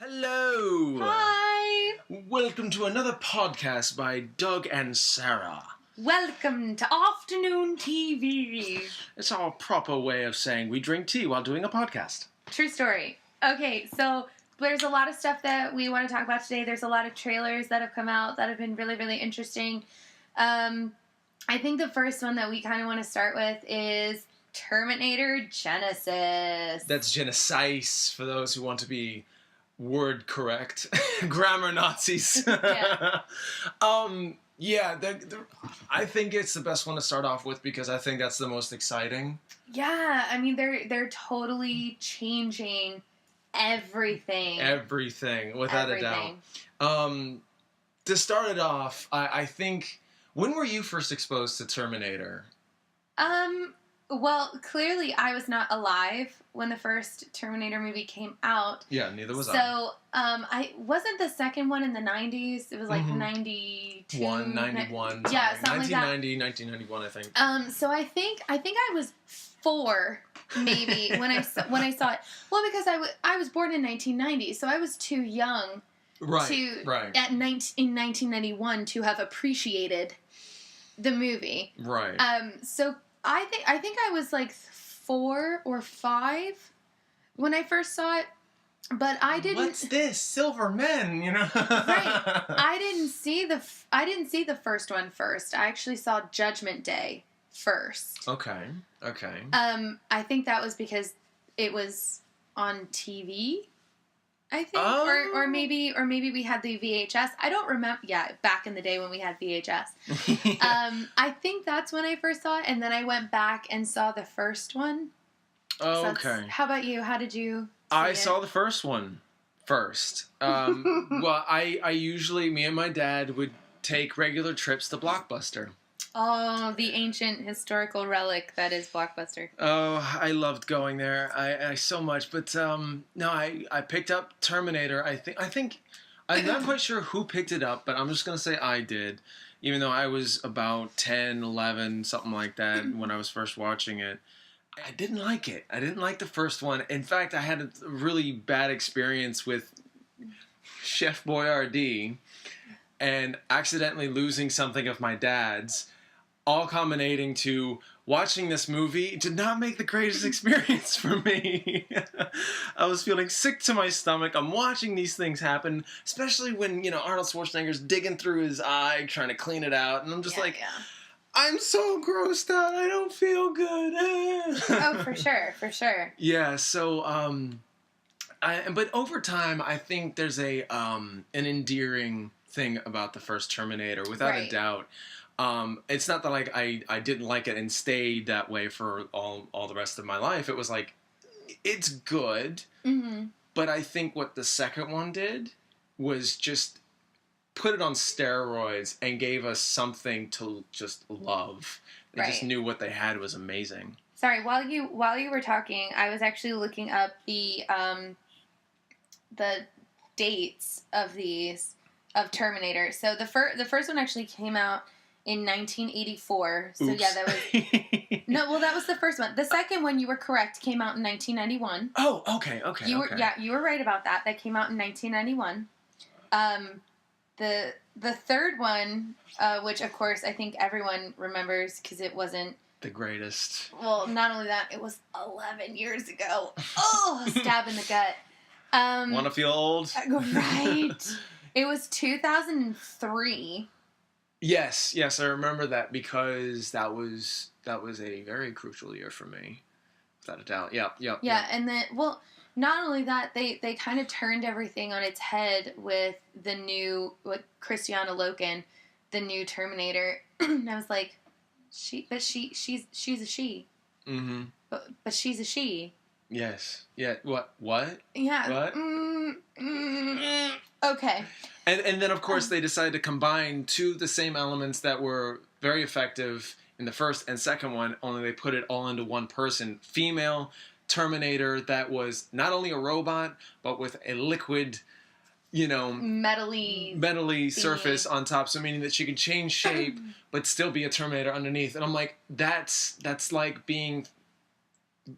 Hello! Hi! Welcome to another podcast by Doug and Sarah. Welcome to AfternoonTeaV. It's our proper way of saying we drink tea while doing a podcast. True story. Okay, so there's a lot of stuff that we want to talk about today. There's a lot of trailers that have come out that have been really, really interesting. I think the first one that we kind of want to start with is Terminator Genisys. That's Genisys for those who want to be word correct. Grammar Nazis. Yeah. I think it's the best one to start off with because I think that's the most exciting. Yeah, I mean, they're totally changing everything. Everything, without a doubt. To start it off, I think, when were you first exposed to Terminator? Well, clearly I was not alive when the first Terminator movie came out. Yeah, neither was I. So, I wasn't the second one in the 90s. It was like 92. 91. Yeah, something 1990, 1991, I think. So I think I was 4 maybe when I saw it. Well, because I was born in 1990, so I was too young in 1991 to have appreciated the movie. Right. So I think I was like 4 or 5 when I first saw it, but I didn't. What's this? Silver Men, you know? Right. I didn't see the first one first. I actually saw Judgment Day first. Okay. I think that was because it was on TV. I think, or maybe we had the VHS. I don't remember. Yeah, back in the day when we had VHS. I think that's when I first saw it, and then I went back and saw the first one. Okay. How about you? How did you? I saw the first one first. Well, I usually, me and my dad would take regular trips to Blockbuster. Oh, the ancient historical relic that is Blockbuster. Oh, I loved going there. I so much. But no, I picked up Terminator. I think I'm not quite sure who picked it up, but I'm just gonna say I did, even though I was about 10, 11, something like that when I was first watching it. I didn't like it. I didn't like the first one. In fact, I had a really bad experience with Chef Boyardee and accidentally losing something of my dad's. All culminating to watching this movie did not make the greatest experience for me. I was feeling sick to my stomach. I'm watching these things happen, especially when, Arnold Schwarzenegger's digging through his eye, trying to clean it out. And I'm just I'm so grossed out. I don't feel good. Oh, for sure. Yeah, so, but over time, I think there's an endearing thing about the first Terminator, without a doubt. It's not that I didn't like it and stayed that way for all the rest of my life. It was like, it's good, but I think what the second one did was just put it on steroids and gave us something to just love. They just knew what they had was amazing. Sorry, while you were talking, I was actually looking up the dates of Terminator. So the first one actually came out in 1984. So Oops. yeah, that was that was the first one. The second one, you were correct, came out in 1991. Oh, okay. You were right about that. That came out in 1991. The third one, which of course I think everyone remembers because it wasn't the greatest. Well, not only that, it was 11 years ago. Oh, stab in the gut. Want to feel old? Right. It was 2003. Yes, I remember that because that was a very crucial year for me, without a doubt. Yeah. And then, not only that, they kind of turned everything on its head with Christiana Loken, the new Terminator. And I was like, she's a she. Mm-hmm. But she's a she. Yes. Yeah. What? Yeah. What? Okay. And then, of course, they decided to combine two of the same elements that were very effective in the first and second one, only they put it all into one person. Female Terminator that was not only a robot, but with a liquid, metally surface on top. So meaning that she could change shape, but still be a Terminator underneath. And I'm like, that's like being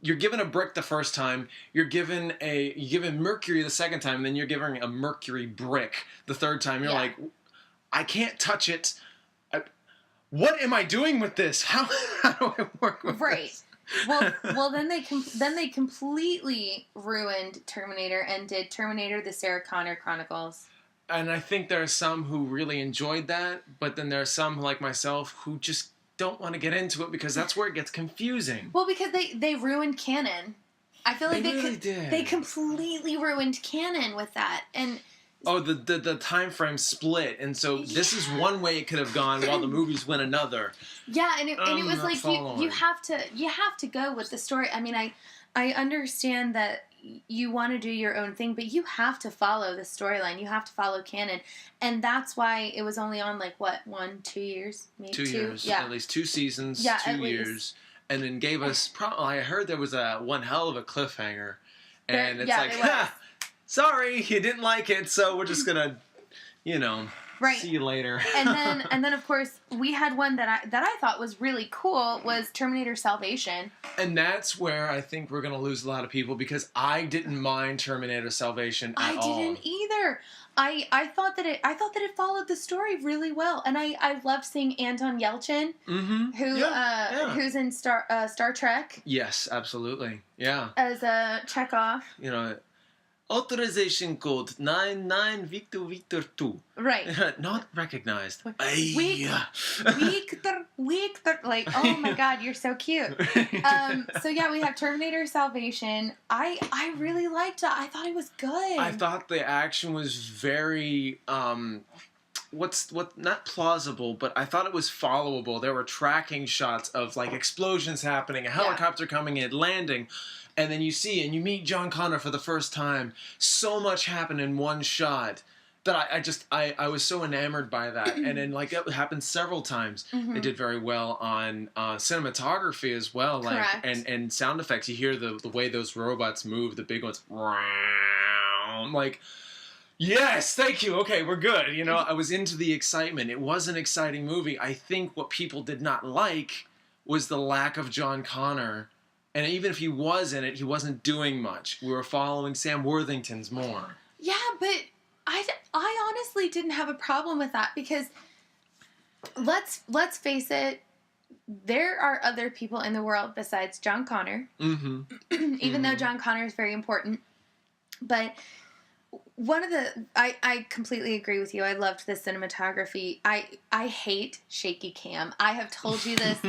you're given a brick the first time, you're given mercury the second time, and then you're given a mercury brick the third time. You're like, I can't touch it. What am I doing with this? How do I work with this? Well, then they completely ruined Terminator and did Terminator: The Sarah Connor Chronicles. And I think there are some who really enjoyed that, but then there are some like myself who just don't want to get into it because that's where it gets confusing. Well, because they ruined canon. I feel like they completely ruined canon with that. And the time frame split, and so this is one way it could have gone while the movies went another. Yeah, and it was like you have to go with the story. I mean, I understand that you want to do your own thing, but you have to follow the storyline. You have to follow canon. And that's why it was only on, like, what, 1-2 years? Maybe 2 years. Yeah. At least 2 seasons, yeah, 2 years. And then gave us, I heard there was one hell of a cliffhanger. And it's like, sorry, you didn't like it, so we're just going to, see you later. and then of course we had one that I thought was really cool was Terminator Salvation. And that's where I think we're going to lose a lot of people because I didn't mind Terminator Salvation at all. I didn't either. I thought that it followed the story really well, and I loved seeing Anton Yelchin, who's in Star Trek. Yes, absolutely. Yeah. As a Chekhov. Authorization code 99 Victor 2. Right. Not recognized. Victor. Like, oh my God, you're so cute. So yeah, we have Terminator Salvation. I really liked it. I thought it was good. I thought the action was very not plausible, but I thought it was followable. There were tracking shots of like explosions happening, a helicopter coming in, landing. And then you meet John Connor for the first time. So much happened in one shot that I was so enamored by that. And then like it happened several times. Mm-hmm. They did very well on cinematography as well. Like and sound effects. You hear the way those robots move, the big ones. I'm like, yes, thank you. Okay, we're good. I was into the excitement. It was an exciting movie. I think what people did not like was the lack of John Connor. And even if he was in it, he wasn't doing much. We were following Sam Worthington's more. Yeah, but I honestly didn't have a problem with that because let's face it, there are other people in the world besides John Connor. Mm-hmm. Even though John Connor is very important. But I completely agree with you. I loved the cinematography. I hate shaky cam. I have told you this.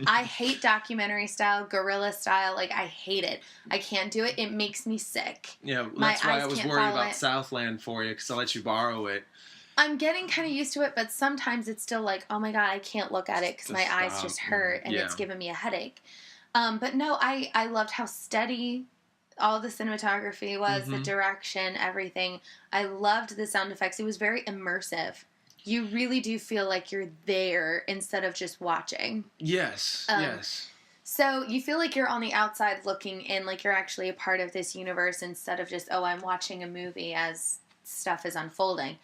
I hate documentary style, guerrilla style. Like, I hate it. I can't do it. It makes me sick. Yeah, that's why I was worried about Southland for you, because I let you borrow it. I'm getting kind of used to it, but sometimes it's still like, oh my God, I can't look at it because my eyes just hurt and it's giving me a headache. But no, I loved how steady all the cinematography was, the direction, everything. I loved the sound effects. It was very immersive. You really do feel like you're there instead of just watching. Yes, yes. So you feel like you're on the outside looking in, like you're actually a part of this universe instead of just, I'm watching a movie as stuff is unfolding.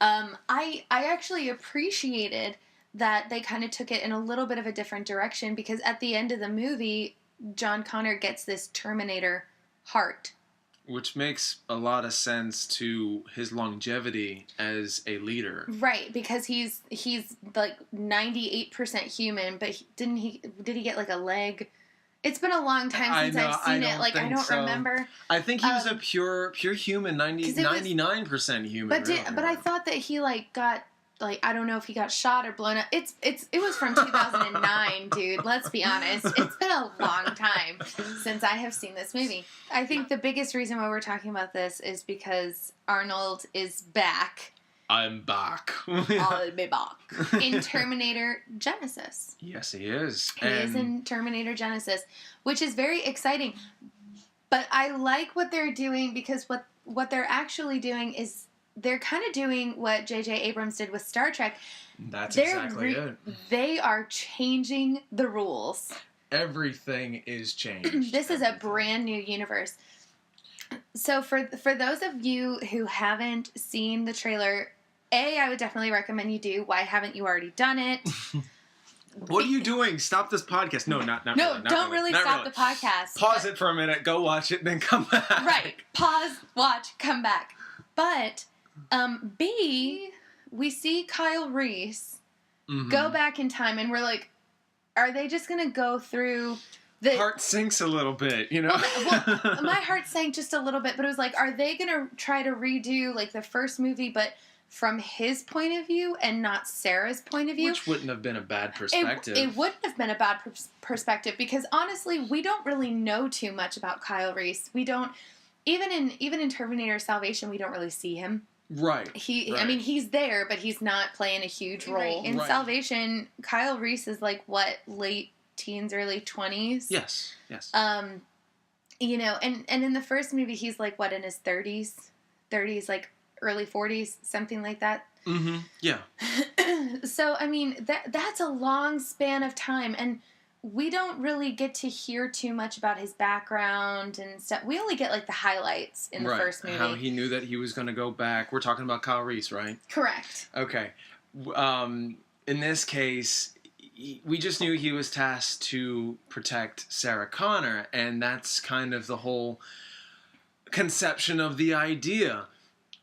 I actually appreciated that they kind of took it in a little bit of a different direction because at the end of the movie, John Connor gets this Terminator heart. Which makes a lot of sense to his longevity as a leader. Right, because he's like 98% human, but did he get like a leg? It's been a long time since I've seen it. Like, I don't remember. I think he was a pure human, 99% human. But I thought that he like got like, I don't know if he got shot or blown up. It was from 2009, dude. Let's be honest. It's been a long time since I have seen this movie. I think the biggest reason why we're talking about this is because Arnold is back. I'm back. I'll be back. In Terminator Genisys. Yes, he is. He is in Terminator Genisys, which is very exciting. But I like what they're doing because what they're actually doing is they're kind of doing what J.J. Abrams did with Star Trek. That's exactly it. They are changing the rules. Everything is changed. This is a brand new universe. So for those of you who haven't seen the trailer, I would definitely recommend you do. Why haven't you already done it? What are you doing? Stop this podcast. No, not really. Don't really stop the podcast. Pause it for a minute, go watch it, then come back. Right. Pause, watch, come back. But, B, we see Kyle Reese go back in time, and we're like, are they just going to go through the... Heart sinks a little bit, you know? Well, my heart sank just a little bit, but it was like, are they going to try to redo, like, the first movie, but from his point of view and not Sarah's point of view? Which wouldn't have been a bad perspective. It wouldn't have been a bad perspective, because honestly, we don't really know too much about Kyle Reese. We don't... Even in Terminator Salvation, we don't really see him. Right. I mean, he's there, but he's not playing a huge role. Right. In Salvation, Kyle Reese is like, what, late teens, early 20s? Yes. You know, and in the first movie, he's like, what, in his 30s? 30s, like early 40s, something like that. Mm-hmm. Yeah. So, I mean, that's a long span of time, and we don't really get to hear too much about his background and stuff. We only get, like, the highlights in the first movie. How he knew that he was going to go back. We're talking about Kyle Reese, right? Correct. Okay. In this case, we just knew he was tasked to protect Sarah Connor, and that's kind of the whole conception of the idea.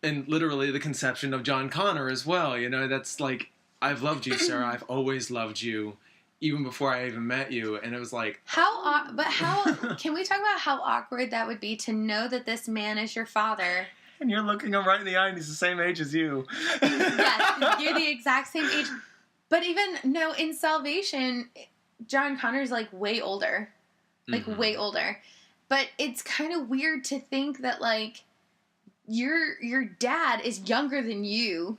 And literally the conception of John Connor as well. You know, that's like, I've loved you, Sarah. I've always loved you. Even before I even met you, and it was like... How can we talk about how awkward that would be to know that this man is your father? And you're looking him right in the eye, and he's the same age as you. Yes, you're the exact same age. But in Salvation, John Connor's, like, way older. Like, way older. But it's kind of weird to think that, like, your dad is younger than you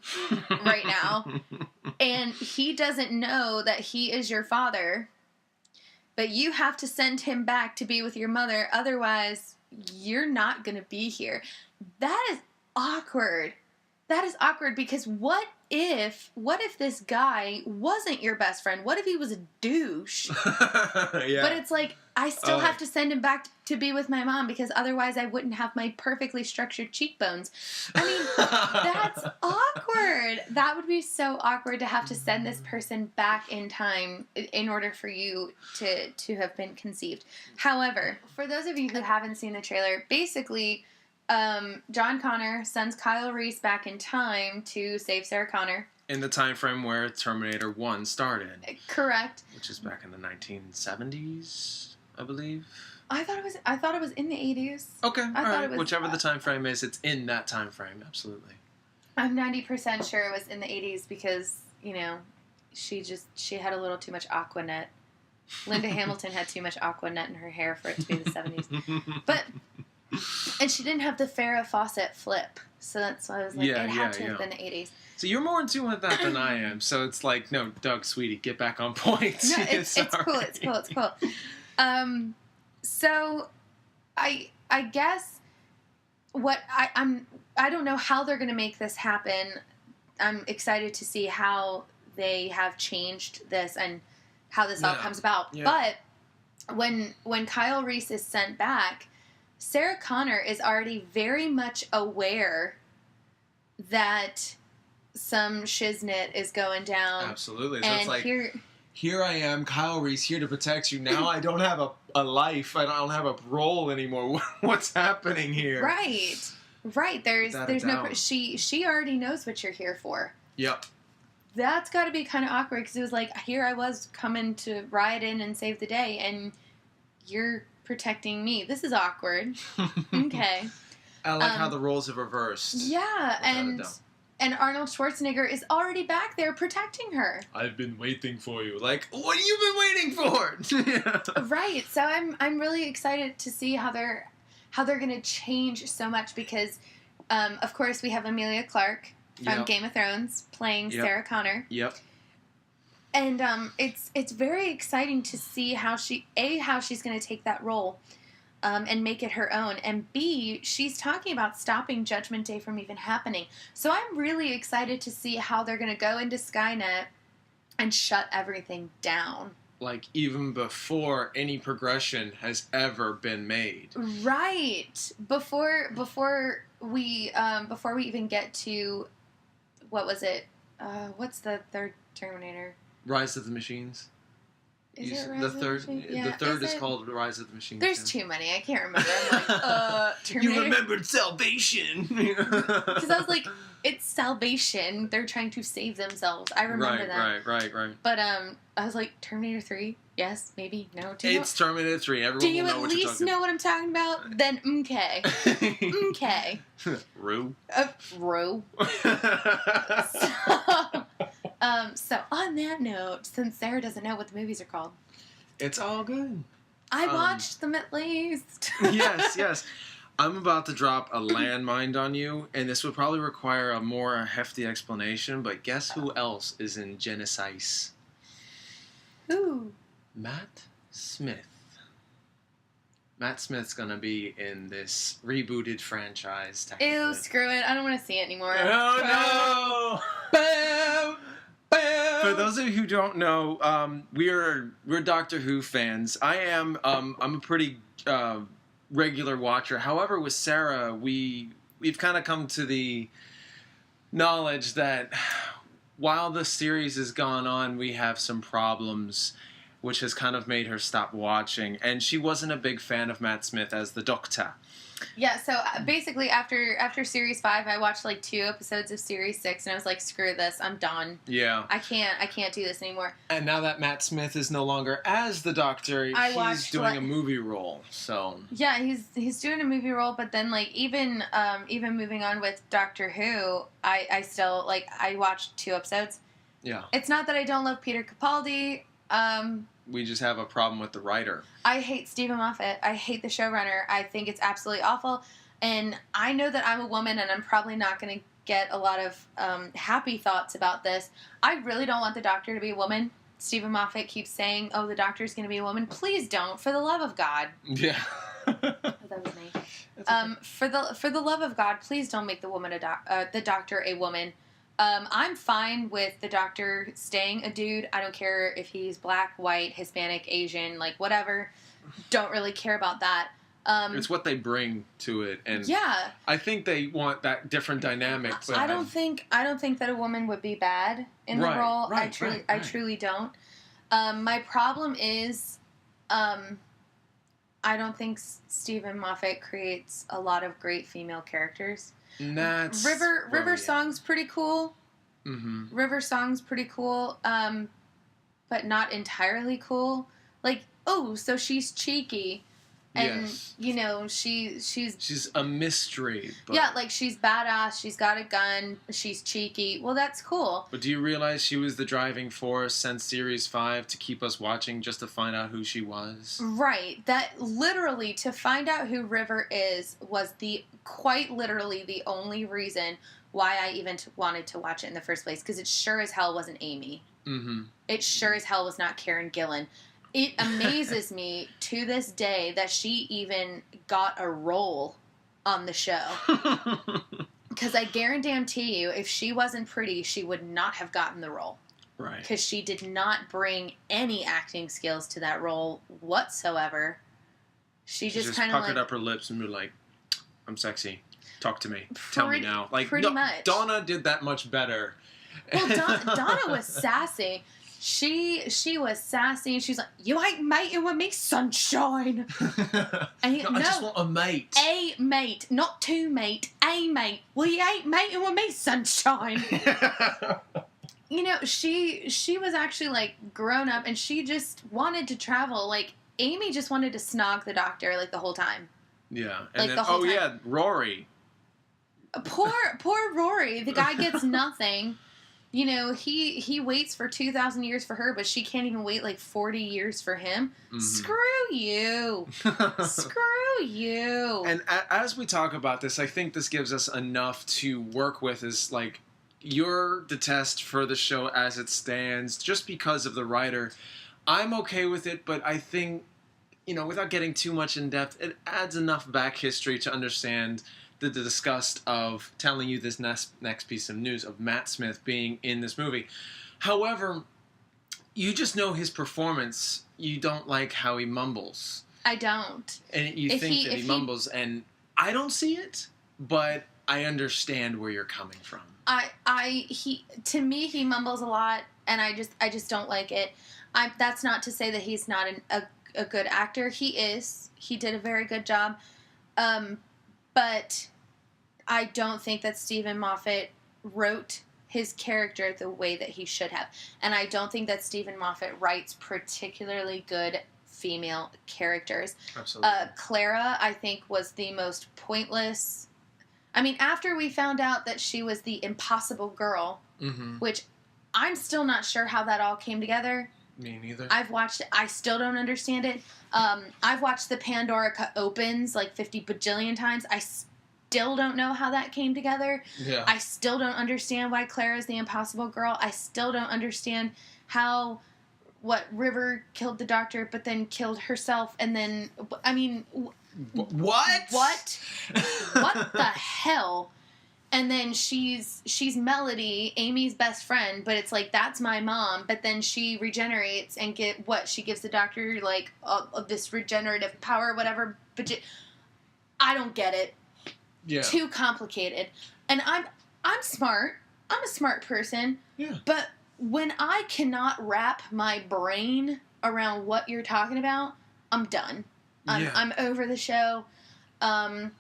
right now, and he doesn't know that he is your father, but you have to send him back to be with your mother, otherwise you're not going to be here. That is awkward. That is awkward, because what if this guy wasn't your best friend? What if he was a douche? Yeah. But it's like, I still have to send him back to be with my mom, because otherwise I wouldn't have my perfectly structured cheekbones. I mean, that's awkward. That would be so awkward to have to send this person back in time in order for you to have been conceived. However, for those of you who haven't seen the trailer, basically... John Connor sends Kyle Reese back in time to save Sarah Connor. In the time frame where Terminator 1 started. Correct. Which is back in the 1970s, I believe. I thought it was in the 80s. Okay, alright. Whichever the time frame is, it's in that time frame, absolutely. I'm 90% sure it was in the 80s because, you know, she had a little too much Aquanet. Linda Hamilton had too much Aquanet in her hair for it to be the 70s. But... And she didn't have the Farrah Fawcett flip. So that's why I was like, it had to have been the 80s. So you're more in tune with that than I am. So it's like, no, Doug, sweetie, get back on point. No, it's cool. So I guess what I don't know how they're going to make this happen. I'm excited to see how they have changed this and how this all comes about. Yeah. But when Kyle Reese is sent back, Sarah Connor is already very much aware that some shiznit is going down. Absolutely. So it's like, here I am, Kyle Reese, here to protect you. Now I don't have a life. I don't have a role anymore. What's happening here? Right. There's no... She already knows what you're here for. Yep. That's got to be kind of awkward, because it was like, here I was coming to ride in and save the day, and you're... protecting me. This is awkward. Okay. I like how the roles have reversed. Yeah, and Arnold Schwarzenegger is already back there protecting her. I've been waiting for you. Like, what have you been waiting for? Right. So I'm really excited to see how they're going to change so much, because of course we have Emilia Clarke from Game of Thrones playing Sarah Connor. Yep. And it's very exciting to see how she's going to take that role and make it her own. And B, she's talking about stopping Judgment Day from even happening. So I'm really excited to see how they're going to go into Skynet and shut everything down. Like, even before any progression has ever been made. Right. Before we even get to, what was it? What's the third Terminator? Rise of the Machines. Is it Rise the of the third? Machine? The Yeah, third is is it? called Rise of the Machine. There's too many. I can't remember. I'm like, Terminator. You remembered Salvation. Because I was like, it's Salvation. They're trying to save themselves. I remember that. Right. But I was like, Terminator 3? Yes, maybe, no. It's Terminator 3. Everyone Do you will know at what you're least talking know what I'm talking about? Then okay. Okay. Rue. Rue. So on that note, since Sarah doesn't know what the movies are called, It's all good. I watched them at least. Yes. I'm about to drop a landmine on you, and this would probably require a more hefty explanation, but guess who else is in Genisys? Who? Matt Smith. Matt Smith's gonna be in this rebooted franchise. Ew, screw it. I don't want to see it anymore. Oh no! Bam! Bam! For those of you who don't know, we're Doctor Who fans. I am. I'm a pretty regular watcher. However, with Sarah, we've kind of come to the knowledge that while the series has gone on, we have some problems, which has kind of made her stop watching. And she wasn't a big fan of Matt Smith as the Doctor. Yeah, so basically after Series 5, I watched like 2 episodes of Series 6, and I was like, screw this, I'm done. Yeah. I can't do this anymore. And now that Matt Smith is no longer as the Doctor, he's doing a movie role, so... Yeah, he's doing a movie role, but then like even moving on with Doctor Who, I still, like, I watched 2 episodes. Yeah. It's not that I don't love Peter Capaldi, we just have a problem with the writer. I hate Stephen Moffat. I hate the showrunner. I think it's absolutely awful. And I know that I'm a woman and I'm probably not going to get a lot of happy thoughts about this. I really don't want the Doctor to be a woman. Stephen Moffat keeps saying, oh, the Doctor's going to be a woman. Please don't, for the love of God. Yeah. Oh, that was me. Okay. For the love of God, please don't make the Doctor a woman. I'm fine with the Doctor staying a dude. I don't care if he's black, white, Hispanic, Asian, like whatever. Don't really care about that. It's what they bring to it, and yeah, I think they want that different dynamic. But I don't think that a woman would be bad in the role. I truly don't. My problem is, I don't think Stephen Moffat creates a lot of great female characters. River Song's pretty cool. Mm-hmm. River Song's pretty cool, but not entirely cool. Like, oh, so she's cheeky, and yes. you know she's a mystery. But... yeah, like she's badass. She's got a gun. She's cheeky. Well, that's cool. But do you realize she was the driving force since Series 5 to keep us watching just to find out who she was? Right. That literally to find out who River is was quite literally the only reason why I even wanted to watch it in the first place, because it sure as hell wasn't Amy. Mm-hmm. It sure as hell was not Karen Gillan. It amazes me to this day that she even got a role on the show. Because I guarantee you, if she wasn't pretty, she would not have gotten the role. Right. Because she did not bring any acting skills to that role whatsoever. She just kind of puckered up her lips and be like, I'm sexy. Talk to me. Tell me now. Like, pretty much. Donna did that much better. Well, Donna was sassy. She was sassy, and she's like, "You ain't mating with me, sunshine." And I just want a mate. A mate, not two mate. A mate. Well, you ain't mating with me, sunshine. You know, she was actually like grown up, and she just wanted to travel. Like Amy just wanted to snog the Doctor like the whole time. Yeah, and like then, the whole time. Yeah, Rory. Poor Rory. The guy gets nothing. You know, he waits for 2,000 years for her, but she can't even wait like 40 years for him. Mm-hmm. Screw you. Screw you. And as we talk about this, I think this gives us enough to work with is like your detest for the show as it stands, just because of the writer. I'm okay with it, but I think, you know, without getting too much in depth, it adds enough back history to understand the disgust of telling you this next piece of news of Matt Smith being in this movie. However, you just know his performance. You don't like how he mumbles. I don't. And you think that he mumbles, and I don't see it, but I understand where you're coming from. To me, he mumbles a lot. and I just don't like it. That's not to say that he's not a good actor. He is. He did a very good job. But I don't think that Stephen Moffat wrote his character the way that he should have. And I don't think that Stephen Moffat writes particularly good female characters. Absolutely. Clara, I think, was the most pointless. I mean, after we found out that she was the impossible girl, which I'm still not sure how that all came together. Me neither. I've watched it. I still don't understand it. I've watched the Pandora Opens like 50 bajillion times. I still don't know how that came together. Yeah. I still don't understand why Clara's the impossible girl. I still don't understand how River killed the doctor but then killed herself and then I mean what? What the hell? And then she's Melody, Amy's best friend, but it's like, that's my mom. But then she regenerates and she gives the doctor like this regenerative power, whatever. But I don't get it. Yeah. Too complicated. And I'm smart. I'm a smart person. Yeah. But when I cannot wrap my brain around what you're talking about, I'm done. I'm over the show. And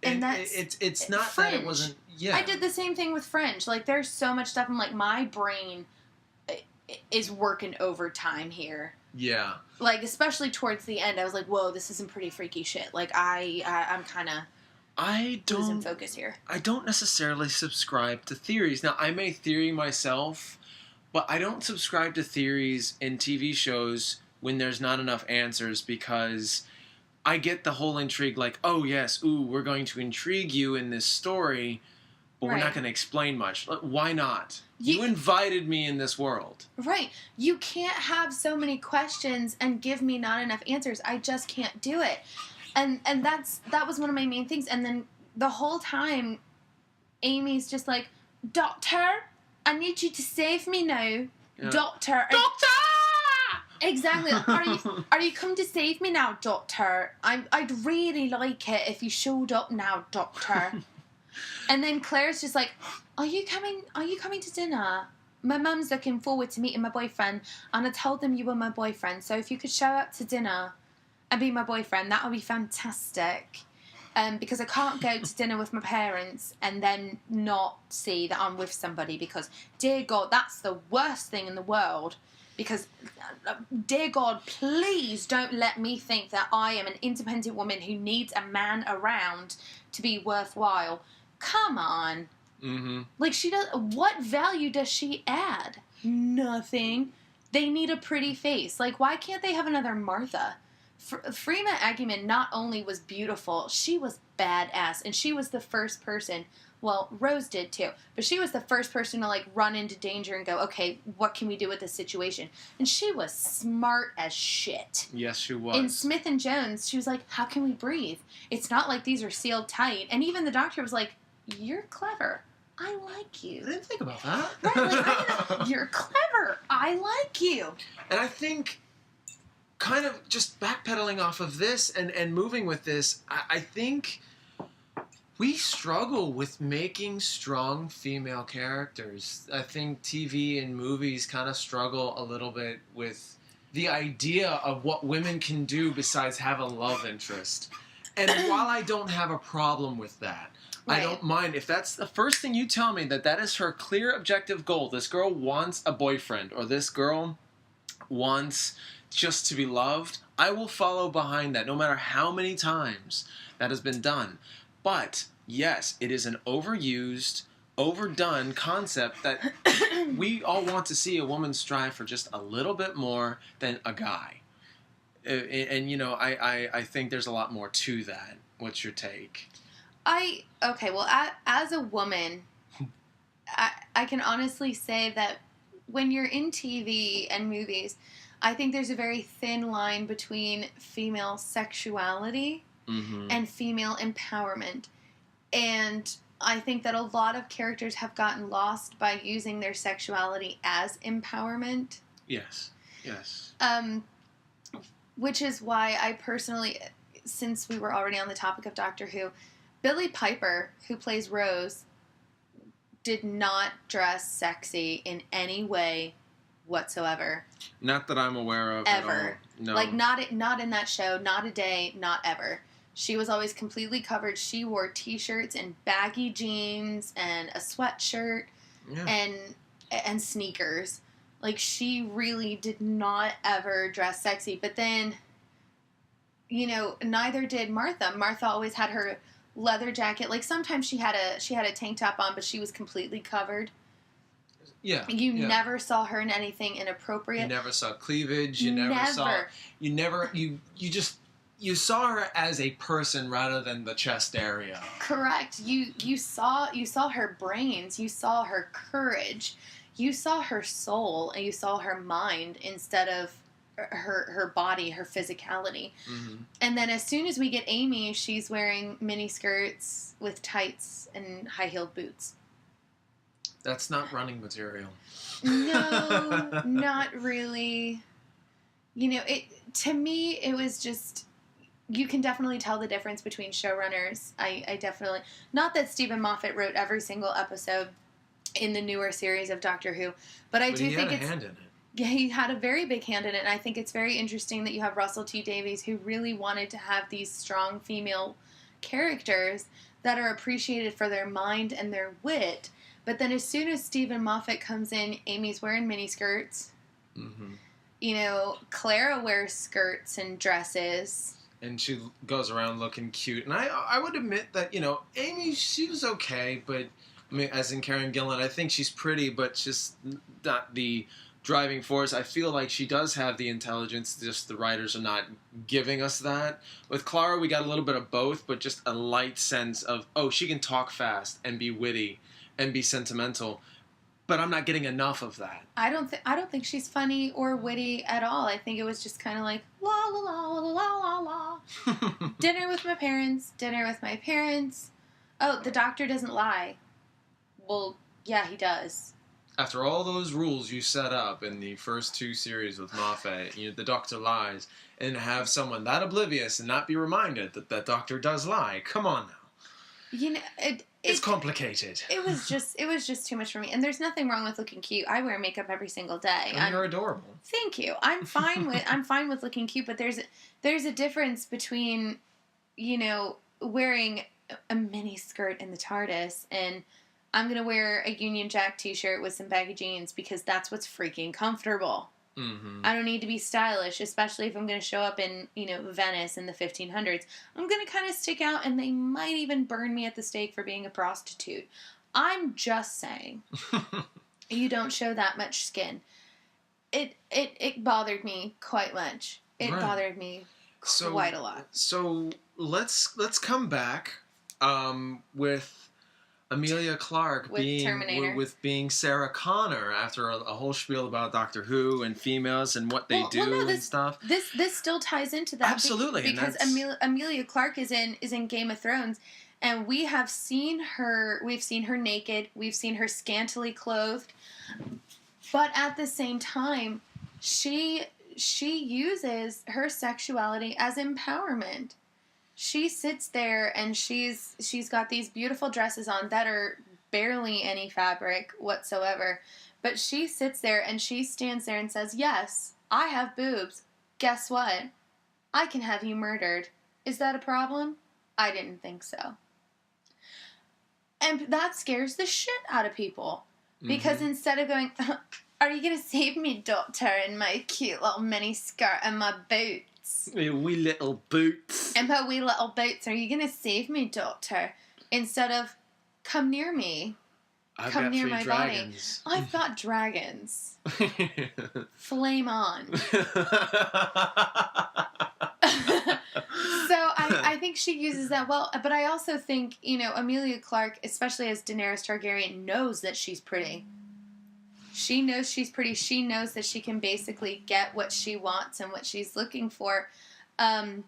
that's it's not Fringe. that it wasn't. Yeah. I did the same thing with Fringe. Like, there's so much stuff. I'm like, my brain is working overtime here. Yeah. Like, especially towards the end, I was like, whoa, this is some pretty freaky shit. Like, I'm kind of losing focus here. I don't necessarily subscribe to theories. Now, I may theory myself, but I don't subscribe to theories in TV shows when there's not enough answers, because I get the whole intrigue, like, oh yes, we're going to intrigue you in this story, but we're not going to explain much. Why not? You invited me in this world. Right. You can't have so many questions and give me not enough answers. I just can't do it. And that was one of my main things. And then the whole time, Amy's just like, Doctor, I need you to save me now. Yeah. Doctor! Exactly. Are you come to save me now, Doctor? I'd really like it if you showed up now, Doctor. And then Claire's just like, Are you coming to dinner? My mum's looking forward to meeting my boyfriend, and I told them you were my boyfriend, so if you could show up to dinner and be my boyfriend, that would be fantastic. Because I can't go to dinner with my parents and then not see that I'm with somebody, because, dear God, that's the worst thing in the world. Because, dear God, please don't let me think that I am an independent woman who needs a man around to be worthwhile. Come on. Mm-hmm. Like, what value does she add? Nothing. They need a pretty face. Like, why can't they have another Martha? Freema Agyeman not only was beautiful, she was badass. And she was the first person, well, Rose did too, but she was the first person to, like, run into danger and go, okay, what can we do with this situation? And she was smart as shit. Yes, she was. In Smith and Jones, she was like, how can we breathe? It's not like these are sealed tight. And even the doctor was like, you're clever. I like you. I didn't think about that. Right, like, you're clever. I like you. And I think, kind of just backpedaling off of this and moving with this, I think we struggle with making strong female characters. I think TV and movies kind of struggle a little bit with the idea of what women can do besides have a love interest. And while I don't have a problem with that, right. I don't mind if that's the first thing you tell me, that is her clear objective goal. This girl wants a boyfriend, or this girl wants just to be loved. I will follow behind that no matter how many times that has been done. But yes, it is an overused, overdone concept that we all want to see a woman strive for just a little bit more than a guy. And you know, I think there's a lot more to that. What's your take? As a woman, I can honestly say that when you're in TV and movies, I think there's a very thin line between female sexuality and female empowerment. And I think that a lot of characters have gotten lost by using their sexuality as empowerment. Yes. Which is why I personally, since we were already on the topic of Doctor Who, Billie Piper, who plays Rose, did not dress sexy in any way whatsoever. Not that I'm aware of Ever. at all. No. Like, not in that show, not a day, not ever. She was always completely covered. She wore T-shirts and baggy jeans and a sweatshirt and sneakers. Like, she really did not ever dress sexy. But then, you know, neither did Martha. Martha always had her leather jacket. Like, sometimes she had a tank top on, but she was completely covered. Yeah. You never saw her in anything inappropriate. You never saw cleavage. You saw her as a person rather than the chest area. Correct. You saw her brains, you saw her courage, you saw her soul, and you saw her mind instead of her body, her physicality. Mm-hmm. And then as soon as we get Amy, she's wearing mini skirts with tights and high-heeled boots. That's not running material. No, not really. You know, to me, it was just... You can definitely tell the difference between showrunners. I definitely... Not that Stephen Moffat wrote every single episode in the newer series of Doctor Who, but I do think it's... He had a hand in it. Yeah, he had a very big hand in it, and I think it's very interesting that you have Russell T Davies, who really wanted to have these strong female characters that are appreciated for their mind and their wit. But then as soon as Stephen Moffat comes in, Amy's wearing miniskirts. Mm-hmm. You know, Clara wears skirts and dresses. And she goes around looking cute. And I would admit that, you know, Amy, she was okay. But, I mean, as in Karen Gillan, I think she's pretty, but just not the driving force. I feel like she does have the intelligence, just the writers are not giving us that. With Clara, we got a little bit of both, but just a light sense of, oh, she can talk fast and be witty and be sentimental, but I'm not getting enough of that. I don't think she's funny or witty at all. I think it was just kind of like la la la la la la la. Dinner with my parents. Oh, the doctor doesn't lie. Well, yeah, he does. After all those rules you set up in the first two series with Moffat, the doctor lies, and have someone that oblivious and not be reminded that that doctor does lie. Come on now. You know, it's complicated. It was just too much for me. And there's nothing wrong with looking cute. I wear makeup every single day. And you're adorable. Thank you. I'm fine with looking cute, but there's a difference between, you know, wearing a mini skirt in the TARDIS and I'm going to wear a Union Jack t-shirt with some baggy jeans because that's what's freaking comfortable. Mm-hmm. I don't need to be stylish, especially if I'm going to show up in, you know, Venice in the 1500s. I'm going to kind of stick out, and they might even burn me at the stake for being a prostitute. I'm just saying. You don't show that much skin. It bothered me quite much. It bothered me quite a lot. So let's come back with Emilia Clarke being Sarah Connor after a whole spiel about Doctor Who and females and what they do and stuff. This still ties into that. Absolutely. Because Emilia Clarke is in Game of Thrones, and we have seen her. We've seen her naked. We've seen her scantily clothed. But at the same time, she uses her sexuality as empowerment. She sits there and she's got these beautiful dresses on that are barely any fabric whatsoever. But she sits there and she stands there and says, yes, I have boobs. Guess what? I can have you murdered. Is that a problem? I didn't think so. And that scares the shit out of people. Because instead of going, are you going to save me, doctor, in my cute little mini skirt and my boots? My wee little boots. And my wee little boots. Are you going to save me, doctor? Instead of, come near me. Come near my dragons. Body. I've got dragons. Flame on. So I think she uses that well. But I also think, you know, Emilia Clarke, especially as Daenerys Targaryen, knows that she's pretty. She knows she's pretty. She knows that she can basically get what she wants and what she's looking for, and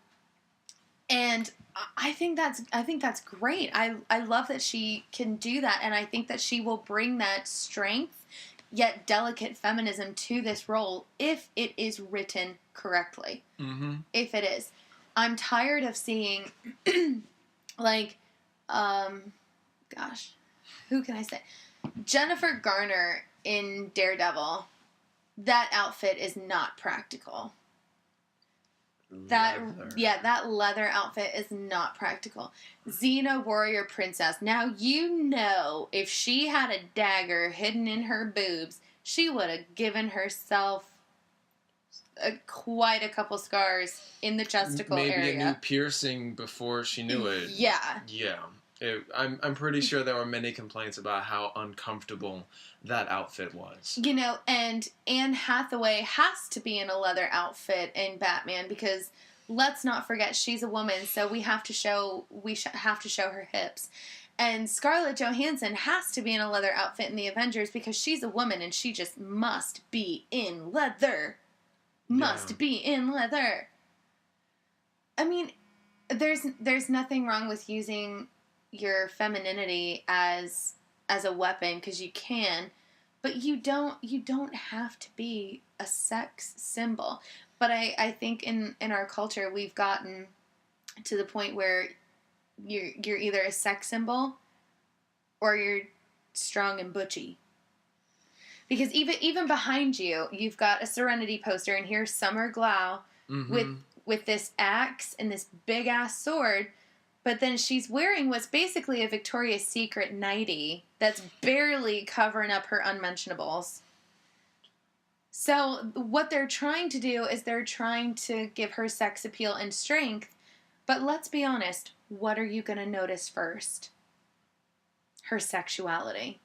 I think that's great. I love that she can do that, and I think that she will bring that strength yet delicate feminism to this role if it is written correctly. Mm-hmm. If it is, I'm tired of seeing like, gosh, who can I say? Jennifer Garner in Daredevil that outfit is not practical. Leather. That leather outfit is not practical. Xena Warrior Princess. Now, you know, if she had a dagger hidden in her boobs, she would have given herself quite a couple scars in the justicle area. Maybe a new piercing before she knew it. Yeah. Yeah. I'm pretty sure there were many complaints about how uncomfortable that outfit was. You know, and Anne Hathaway has to be in a leather outfit in Batman because let's not forget she's a woman, so we have to show her hips. And Scarlett Johansson has to be in a leather outfit in the Avengers because she's a woman and she just must be in leather. Must be in leather. I mean, there's nothing wrong with using your femininity as a weapon because you can, but you don't have to be a sex symbol. But I think in our culture we've gotten to the point where you're either a sex symbol or you're strong and butchy. Because even behind you, you've got a Serenity poster, and here's Summer Glau with this axe and this big ass sword. But then she's wearing what's basically a Victoria's Secret nightie that's barely covering up her unmentionables. So what they're trying to do is they're trying to give her sex appeal and strength. But let's be honest, what are you going to notice first? Her sexuality.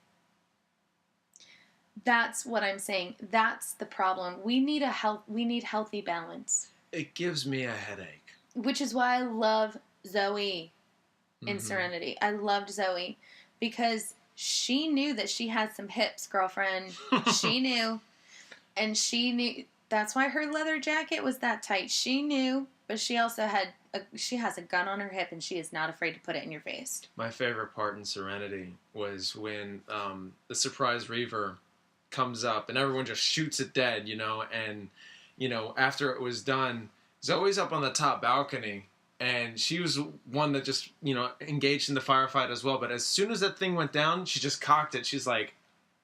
That's what I'm saying. That's the problem. We need healthy balance. It gives me a headache. Which is why I love Zoe in Serenity. I loved Zoe because she knew that she had some hips, girlfriend. She knew. And she knew. That's why her leather jacket was that tight. She knew, but she also she has a gun on her hip and she is not afraid to put it in your face. My favorite part in Serenity was when the surprise Reaver comes up and everyone just shoots it dead, and, after it was done, Zoe's up on the top balcony. And she was one that just, engaged in the firefight as well. But as soon as that thing went down, she just cocked it. She's like,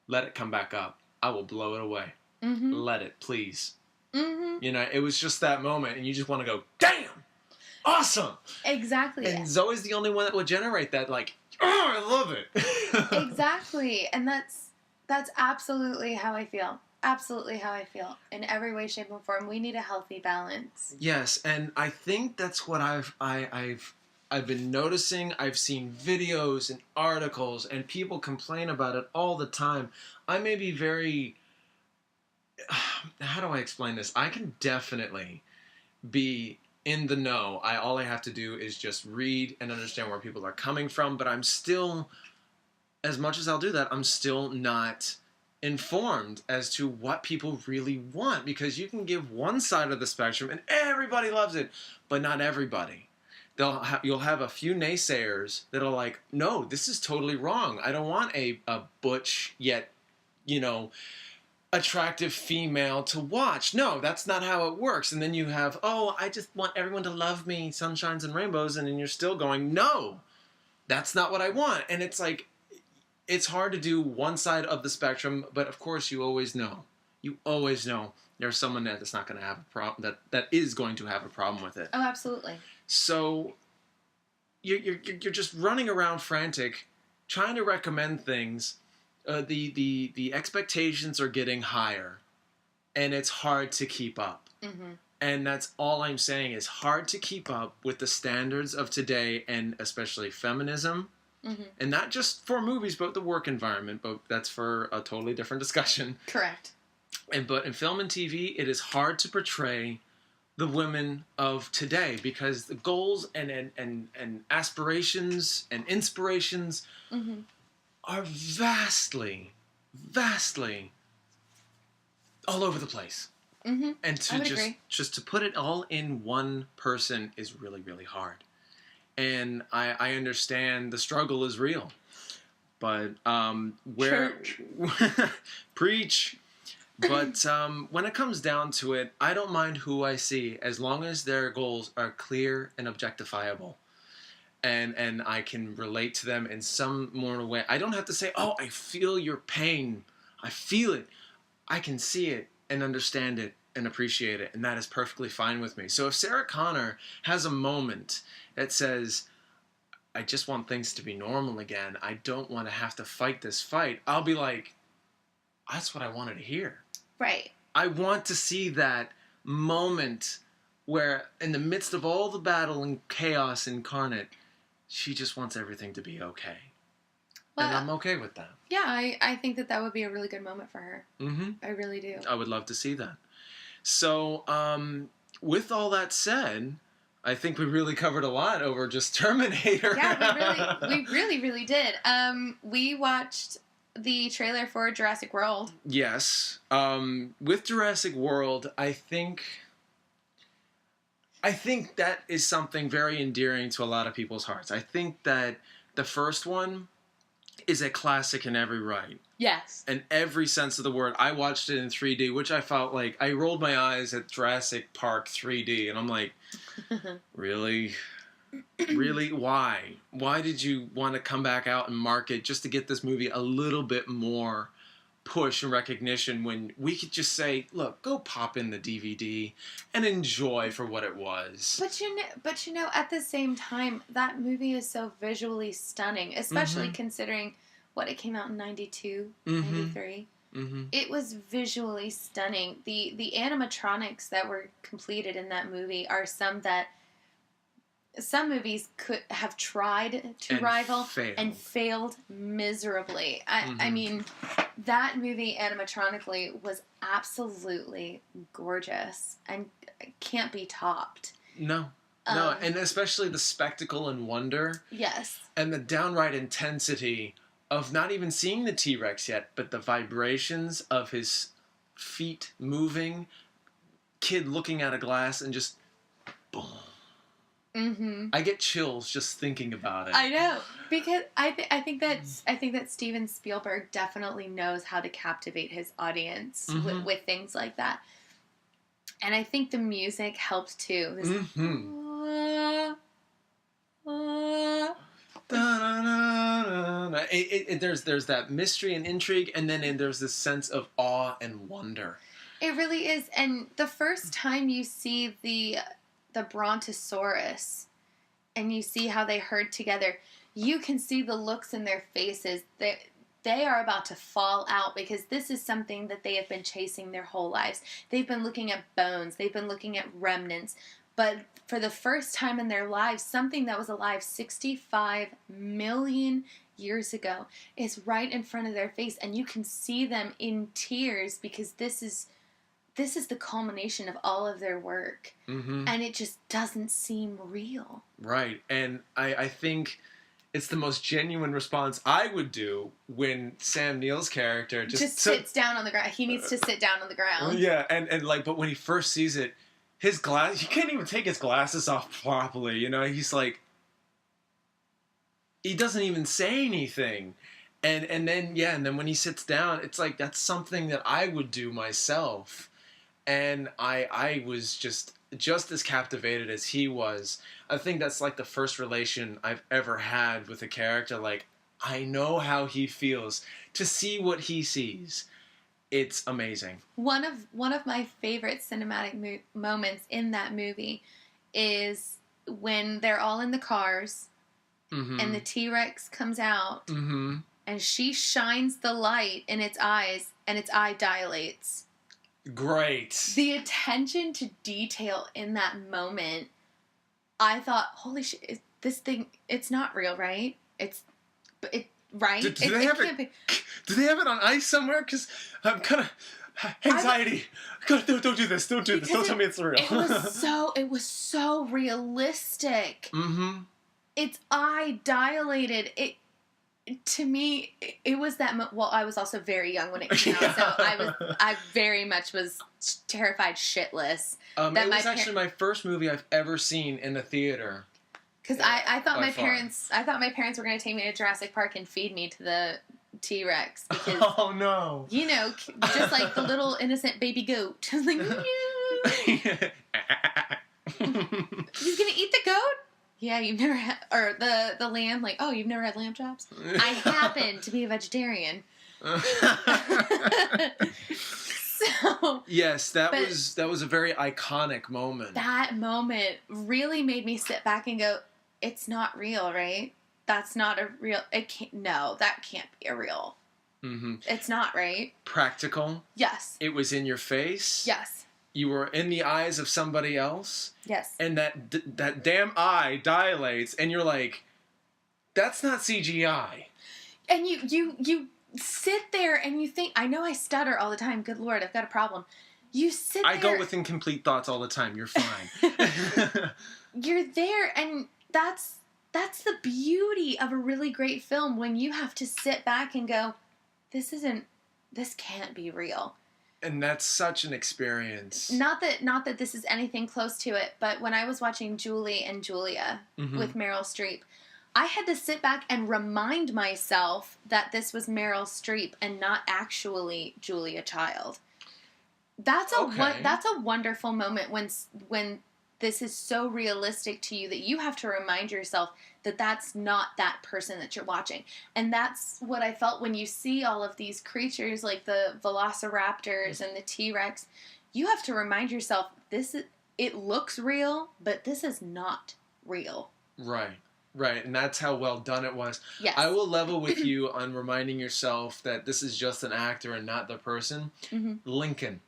let it come back up. I will blow it away. Mm-hmm. Let it, please. Mm-hmm. It was just that moment. And you just want to go, damn! Awesome! Exactly. And Zoe's the only one that would generate that, like, oh, I love it. Exactly. And that's absolutely how I feel. Absolutely how I feel. In every way, shape, and form, we need a healthy balance. Yes, and I think that's what I've been noticing. I've seen videos and articles, and people complain about it all the time. I may be very... How do I explain this? I can definitely be in the know. All I have to do is just read and understand where people are coming from, but I'm still, as much as I'll do that, I'm still not informed as to what people really want, because you can give one side of the spectrum and everybody loves it, but not everybody. You'll have a few naysayers that are like, no, this is totally wrong. I don't want a butch yet, attractive female to watch. No, that's not how it works. And then you have, I just want everyone to love me, sunshines and rainbows, and then you're still going, no, that's not what I want. And it's like, it's hard to do one side of the spectrum, but of course you always know. You always know there's someone that's not going to have a problem, that is going to have a problem with it. Oh, absolutely. So you're just running around frantic, trying to recommend things. The expectations are getting higher, and it's hard to keep up. Mm-hmm. And that's all I'm saying, is hard to keep up with the standards of today, and especially feminism. Mm-hmm. And not just for movies, but the work environment. But that's for a totally different discussion. Correct. But in film and TV, it is hard to portray the women of today, because the goals and aspirations and inspirations are vastly all over the place. Mm-hmm. And to just to put it all in one person is really, really hard. And I understand the struggle is real, but preach. But when it comes down to it, I don't mind who I see, as long as their goals are clear and objectifiable, and I can relate to them in some more way. I don't have to say, "Oh, I feel your pain. I feel it. I can see it. and understand it and appreciate it, and that is perfectly fine with me. So if Sarah Connor has a moment that says, I just want things to be normal again, I don't want to have to fight this fight, I'll be like, that's what I wanted to hear. Right. I want to see that moment where, in the midst of all the battle and chaos incarnate, she just wants everything to be okay. Well, and I'm okay with that. Yeah, I think that would be a really good moment for her. Mm-hmm. I really do. I would love to see that. So, with all that said, I think we really covered a lot over just Terminator. Yeah, we really did. We watched the trailer for Jurassic World. Yes. With Jurassic World, I think that is something very endearing to a lot of people's hearts. I think that the first one is a classic in every right. Yes. In every sense of the word. I watched it in 3D, which I felt like, I rolled my eyes at Jurassic Park 3D, and I'm like, really? Really? Why? Why did you want to come back out and market just to get this movie a little bit more push and recognition when we could just say, look, go pop in the DVD and enjoy for what it was. But you know, at the same time, that movie is so visually stunning, especially considering what it came out in 92, 93. Mm-hmm. It was visually stunning. The animatronics that were completed in that movie are some that some movies could have tried to rival and failed miserably. I mean, that movie animatronically was absolutely gorgeous and can't be topped. No, and especially the spectacle and wonder. Yes. And the downright intensity of not even seeing the T-Rex yet, but the vibrations of his feet moving, kid looking at a glass and just boom. Mm-hmm. I get chills just thinking about it. I know, because I think that Steven Spielberg definitely knows how to captivate his audience with things like that, and I think the music helps too. This, there's that mystery and intrigue, and then there's this sense of awe and wonder. It really is, and the first time you see the Brontosaurus, and you see how they herd together, you can see the looks in their faces. They are about to fall out because this is something that they have been chasing their whole lives. They've been looking at bones. They've been looking at remnants. But for the first time in their lives, something that was alive 65 million years ago is right in front of their face. And you can see them in tears because this is the culmination of all of their work. Mm-hmm. And it just doesn't seem real. Right. And I think it's the most genuine response I would do when Sam Neill's character just sits down on the ground. He needs to sit down on the ground. Yeah, and like, but when he first sees it, his glass, he can't even take his glasses off properly, you know? He's like, he doesn't even say anything. And then when he sits down, it's like, that's something that I would do myself. And I was just as captivated as he was. I think that's like the first relation I've ever had with a character. Like, I know how he feels. To see what he sees, it's amazing. One of my favorite cinematic moments in that movie is when they're all in the cars, and the T-Rex comes out, and she shines the light in its eyes, and its eye dilates. Great. The attention to detail in that moment, I thought, holy shit, this thing, it's not real, right? Right? Do they have it on ice somewhere? Because I'm kind of anxiety. Don't do this. Don't do this. Don't tell me it's real. It was so realistic. Mm-hmm. Its eye dilated. To me, it was that. Well, I was also very young when it came out, so I very much was terrified shitless. It was actually my first movie I've ever seen in the theater. Because I thought my parents were going to take me to Jurassic Park and feed me to the T-Rex. Because, oh no! You know, just like the little innocent baby goat. I was like, he's going to eat the goat. Yeah, you've never had, or the lamb, like, oh, you've never had lamb chops? I happen to be a vegetarian. So yes, that was a very iconic moment. That moment really made me sit back and go, it's not real, right? That's not a real, that can't be a real. Mm-hmm. It's not, right? Practical. Yes. It was in your face. Yes. You were in the eyes of somebody else. Yes. And that damn eye dilates, and you're like, that's not CGI. And you sit there and you think, I know I stutter all the time. Good Lord, I've got a problem. You sit there. I go with incomplete thoughts all the time. You're fine. You're there, and that's the beauty of a really great film, when you have to sit back and go, this can't be real. And that's such an experience. Not that this is anything close to it, but when I was watching Julie and Julia with Meryl Streep, I had to sit back and remind myself that this was Meryl Streep and not actually Julia Child. That's a wonderful moment when this is so realistic to you that you have to remind yourself that that's not that person that you're watching. And that's what I felt when you see all of these creatures like the Velociraptors and the T-Rex. You have to remind yourself, it looks real, but this is not real. Right, and that's how well done it was. Yes. I will level with you on reminding yourself that this is just an actor and not the person. Mm-hmm. Lincoln.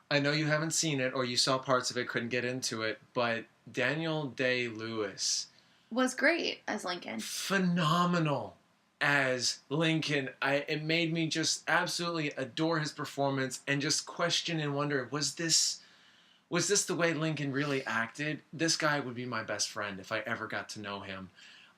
I know you haven't seen it, or you saw parts of it, couldn't get into it, but Daniel Day-Lewis was great as Lincoln. Phenomenal as Lincoln. It made me just absolutely adore his performance and just question and wonder, was this the way Lincoln really acted? This guy would be my best friend if I ever got to know him.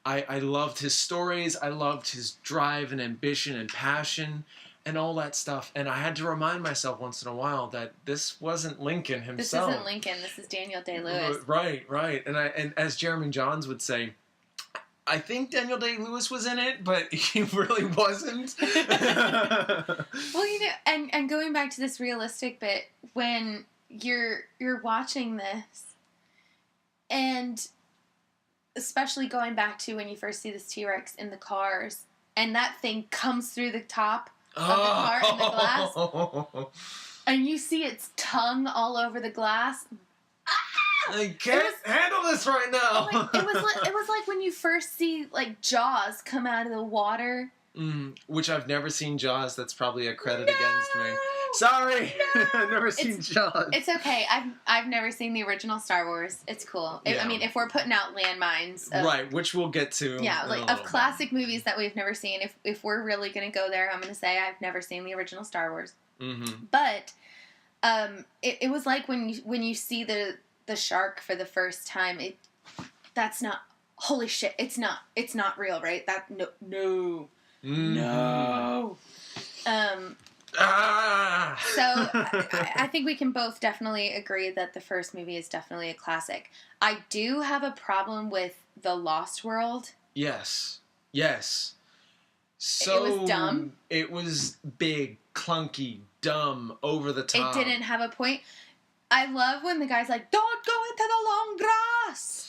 I loved his stories. I loved his drive and ambition and passion and all that stuff. And I had to remind myself once in a while that this wasn't Lincoln himself. This isn't Lincoln. This is Daniel Day-Lewis. Right. And as Jeremy Johns would say, I think Daniel Day-Lewis was in it, but he really wasn't. Well, and going back to this realistic bit, when you're watching this, and especially going back to when you first see this T-Rex in the cars, and that thing comes through the top of the car in the glass, and you see its tongue all over the glass. I can't handle this right now. It was like when you first see like Jaws come out of the water. Which I've never seen Jaws. That's probably a credit against me. Sorry, I've never seen Jaws. It's okay. I've never seen the original Star Wars. It's cool. Yeah. I mean, if we're putting out landmines, right, which we'll get to. Yeah, like of classic movies that we've never seen. If we're really gonna go there, I'm gonna say I've never seen the original Star Wars. Mm-hmm. But it was like when you see the shark for the first time. That's not. Holy shit! It's not real, right? That no. Mm-hmm. No. So I think we can both definitely agree that the first movie is definitely a classic. I do have a problem with The Lost World. Yes. So it was dumb. It was big, clunky, dumb, over the top. It didn't have a point. I love when the guy's like, "Don't go into the long grass."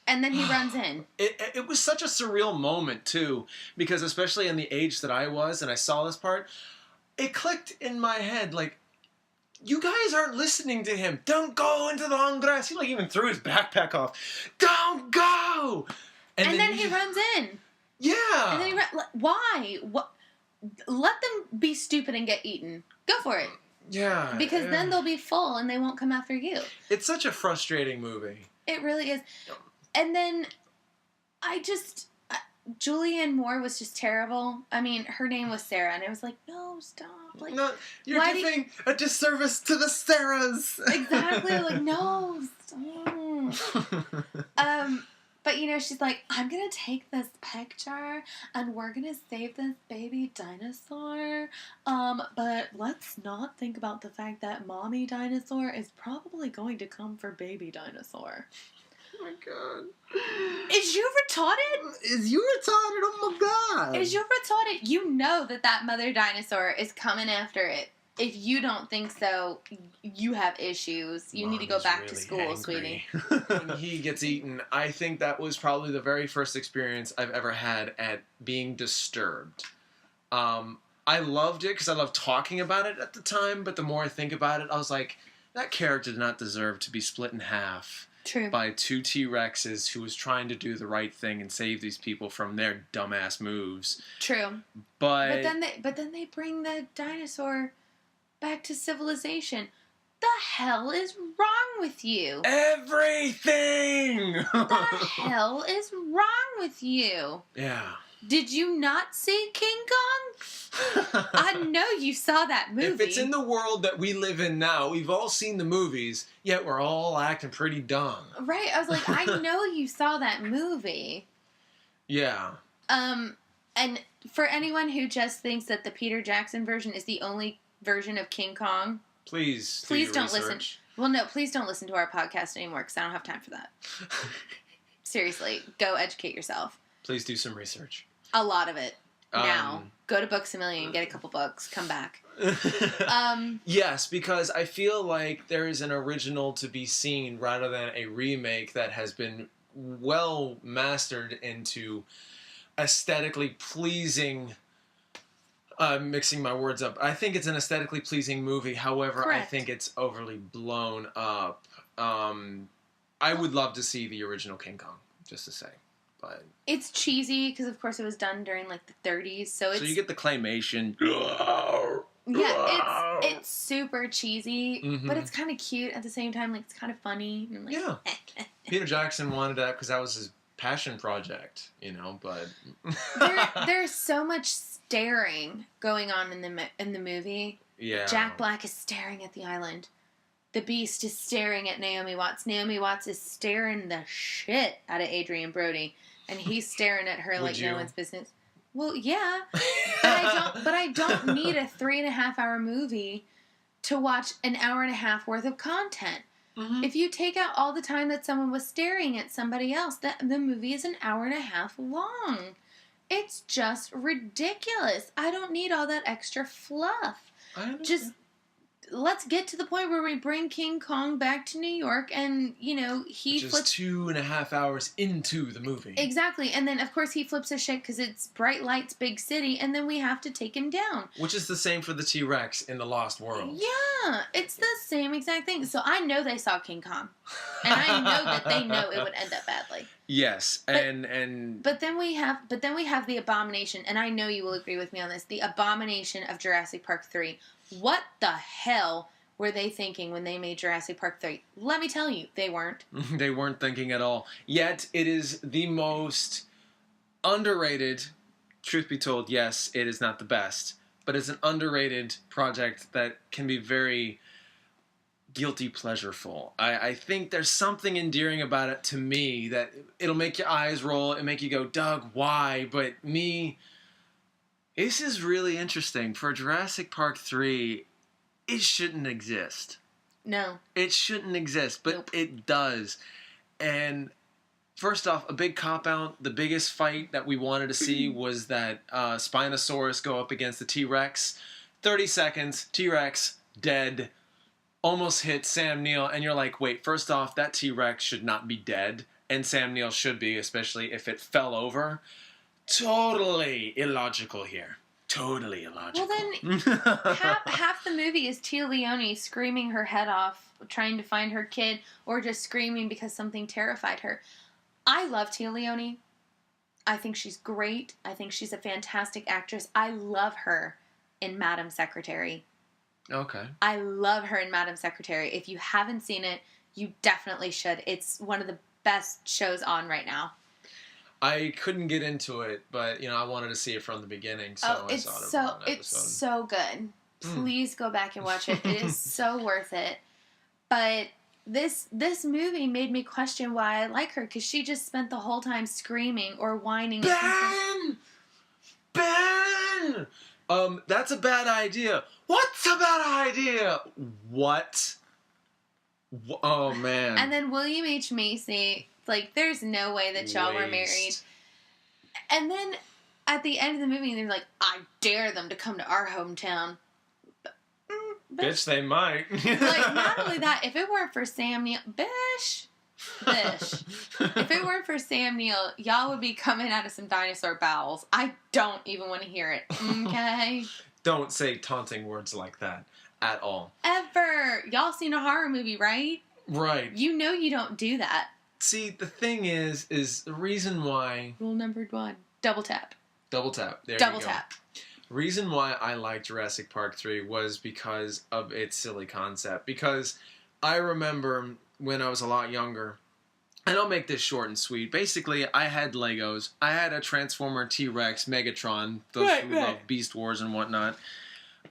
And then he runs in. It was such a surreal moment, too, because especially in the age that I was, and I saw this part, it clicked in my head, like, you guys aren't listening to him. Don't go into the long grass. He, even threw his backpack off. Don't go! And then he runs in. Yeah. And then why? What? Let them be stupid and get eaten. Go for it. Yeah. Because then they'll be full and they won't come after you. It's such a frustrating movie. It really is. And then Julianne Moore was just terrible. I mean, her name was Sarah, and I was like, no, stop. Like, no, you're giving a disservice to the Sarahs. Exactly. Like, no, stop. But, she's like, I'm going to take this picture, and we're going to save this baby dinosaur. But let's not think about the fact that mommy dinosaur is probably going to come for baby dinosaur. Oh my god. Is you retarded? Oh my god. Is you retarded? You know that mother dinosaur is coming after it. If you don't think so, you have issues. You need to go back to school, angry. sweetie. When he gets eaten, I think that was probably the very first experience I've ever had at being disturbed. I loved it because I loved talking about it at the time, but the more I think about it, I was like, that character did not deserve to be split in half. True. By two T-Rexes who was trying to do the right thing and save these people from their dumbass moves. True. But then they bring the dinosaur back to civilization. The hell is wrong with you? Everything! The hell is wrong with you? Yeah. Did you not see King Kong? I know you saw that movie. If it's in the world that we live in now, we've all seen the movies, yet we're all acting pretty dumb. Right, I was like, I know you saw that movie. Yeah. And for anyone who just thinks that the Peter Jackson version is the only version of King Kong, please don't listen. Well, no, please don't listen to our podcast anymore because I don't have time for that. Seriously, go educate yourself. Please do some research. A lot of it. Now. Go to Books A Million, get a couple books, come back. Yes, because I feel like there is an original to be seen rather than a remake that has been well mastered into aesthetically pleasing... mixing my words up. I think it's an aesthetically pleasing movie. However, Correct. I think it's overly blown up. I would love to see the original King Kong, just to say. But it's cheesy because, of course, it was done during like the 30s. So you get the claymation. Yeah, it's super cheesy, Mm-hmm. but it's kind of cute at the same time. Like, it's kind of funny. And like, Yeah. Peter Jackson wanted that because that was his passion project, you know. But there's so much staring going on in the movie. Yeah. Jack Black is staring at the island. The Beast is staring at Naomi Watts. Naomi Watts is staring the shit out of Adrian Brody, and he's staring at her like no one's business. Well, yeah, but I don't need a 3.5-hour movie to watch an hour and a half worth of content. Mm-hmm. If you take out all the time that someone was staring at somebody else, the movie is an hour and a half long. It's just ridiculous. I don't need all that extra fluff. Just let's get to the point where we bring King Kong back to New York and, you know, he just flips... 2.5 hours into the movie. Exactly. And then, of course, he flips his shit because it's bright lights, big city, and then we have to take him down. Which is the same for the T-Rex in The Lost World. Yeah. It's the same exact thing. So I know they saw King Kong. And I know that they know it would end up badly. Yes. But then we have the Abomination, and I know you will agree with me on this, the Abomination of Jurassic Park 3. What the hell were they thinking when they made Jurassic Park 3? Let me tell you, they weren't. They weren't thinking at all. Yet, it is the most underrated, truth be told, yes, it is not the best, but it's an underrated project that can be very guilty pleasureful. I think there's something endearing about it to me that it'll make your eyes roll and make you go, Doug, why? But me... This is really interesting. For Jurassic Park 3, it shouldn't exist. No. It shouldn't exist, but It does. And first off, a big cop-out. The biggest fight that we wanted to see was that Spinosaurus go up against the T-Rex. 30 seconds, T-Rex, dead, almost hit Sam Neill. And you're like, wait, first off, that T-Rex should not be dead. And Sam Neill should be, especially if it fell over. Totally illogical here. Totally illogical. Well, then, half the movie is Tia Leone screaming her head off, trying to find her kid, or just screaming because something terrified her. I love Tia Leone. I think she's great. I think she's a fantastic actress. I love her in Madam Secretary. Okay. I love her in Madam Secretary. If you haven't seen it, you definitely should. It's one of the best shows on right now. I couldn't get into it, but I wanted to see it from the beginning, so I saw it in one episode. It's so good. Please go back and watch it. It is so worth it. But this movie made me question why I like her, because she just spent the whole time screaming or whining. Ben! That's a bad idea. What's a bad idea? What? Oh, man. And then William H. Macy... Like, there's no way that y'all were married. And then, at the end of the movie, they're like, I dare them to come to our hometown. Bitch, they might. Like, not only that, if it weren't for Sam Neill... Bish. If it weren't for Sam Neill, y'all would be coming out of some dinosaur bowels. I don't even want to hear it. Okay? Don't say taunting words like that at all. Ever. Y'all seen a horror movie, right? Right. You know you don't do that. See, the thing is the reason why... Rule number 1. Double tap. Double tap. There Double you go. tap. Reason why I liked Jurassic Park 3 was because of its silly concept. Because I remember when I was a lot younger, and I'll make this short and sweet. Basically, I had Legos. I had a Transformer T-Rex Megatron, those who love Beast Wars and whatnot.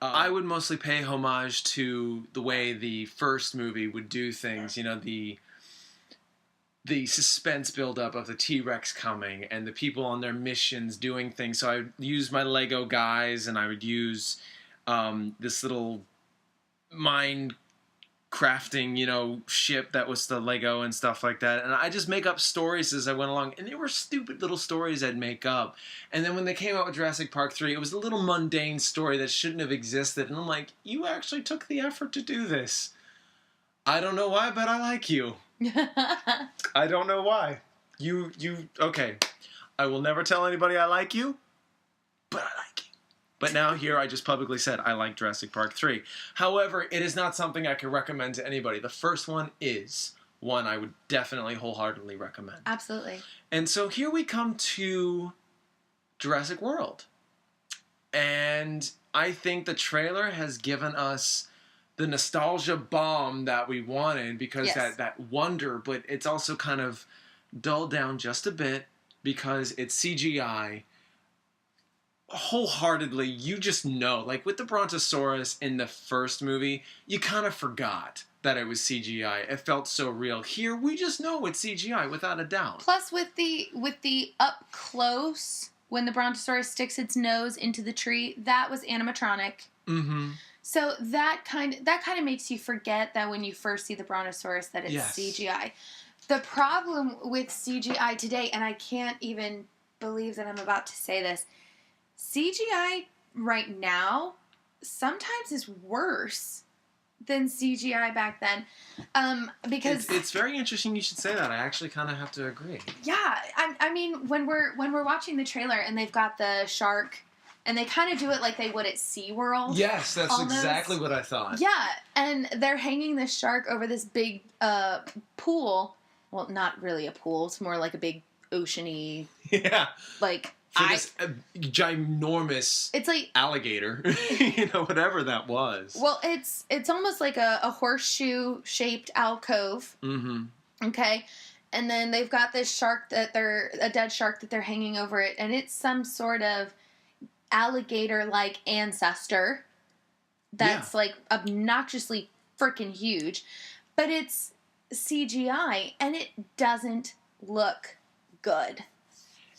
I would mostly pay homage to the way the first movie would do things. You know, the suspense buildup of the T-Rex coming and the people on their missions doing things. So I would use my Lego guys, and I would use this little mine crafting, you know, ship that was the Lego and stuff like that. And I just make up stories as I went along. And they were stupid little stories I'd make up. And then when they came out with Jurassic Park 3, it was a little mundane story that shouldn't have existed. And I'm like, you actually took the effort to do this. I don't know why, but I like you. I don't know why. You, okay. I will never tell anybody I like you, but I like you. But now here I just publicly said I like Jurassic Park 3. However, it is not something I could recommend to anybody. The first one is one I would definitely wholeheartedly recommend. Absolutely. And so here we come to Jurassic World. And I think the trailer has given us the nostalgia bomb that we wanted, because Yes. that wonder, but it's also kind of dulled down just a bit because it's CGI. Wholeheartedly, you just know, like with the Brontosaurus in the first movie, you kind of forgot that it was CGI. It felt so real. Here, we just know it's CGI without a doubt. Plus, with the up close, when the Brontosaurus sticks its nose into the tree, that was animatronic. Mm-hmm. So that kind of makes you forget that when you first see the Brontosaurus that it's Yes. CGI. The problem with CGI today, and I can't even believe that I'm about to say this, CGI right now sometimes is worse than CGI back then, because It's very interesting you should say that. I actually kind of have to agree. yeah, I mean when we're watching the trailer and they've got the shark. And they kind of do it like they would at SeaWorld. Yes, that's almost. exactly what I thought. Yeah, and they're hanging this shark over this big pool. Well, not really a pool. It's more like a big oceany, Yeah. like For this ginormous it's like alligator, you know, whatever that was. well, it's almost like a horseshoe shaped alcove. Mm-hmm. Okay, and then they've got this shark a dead shark that they're hanging over it, and it's some sort of alligator-like ancestor that's like obnoxiously freaking huge, but it's CGI and it doesn't look good.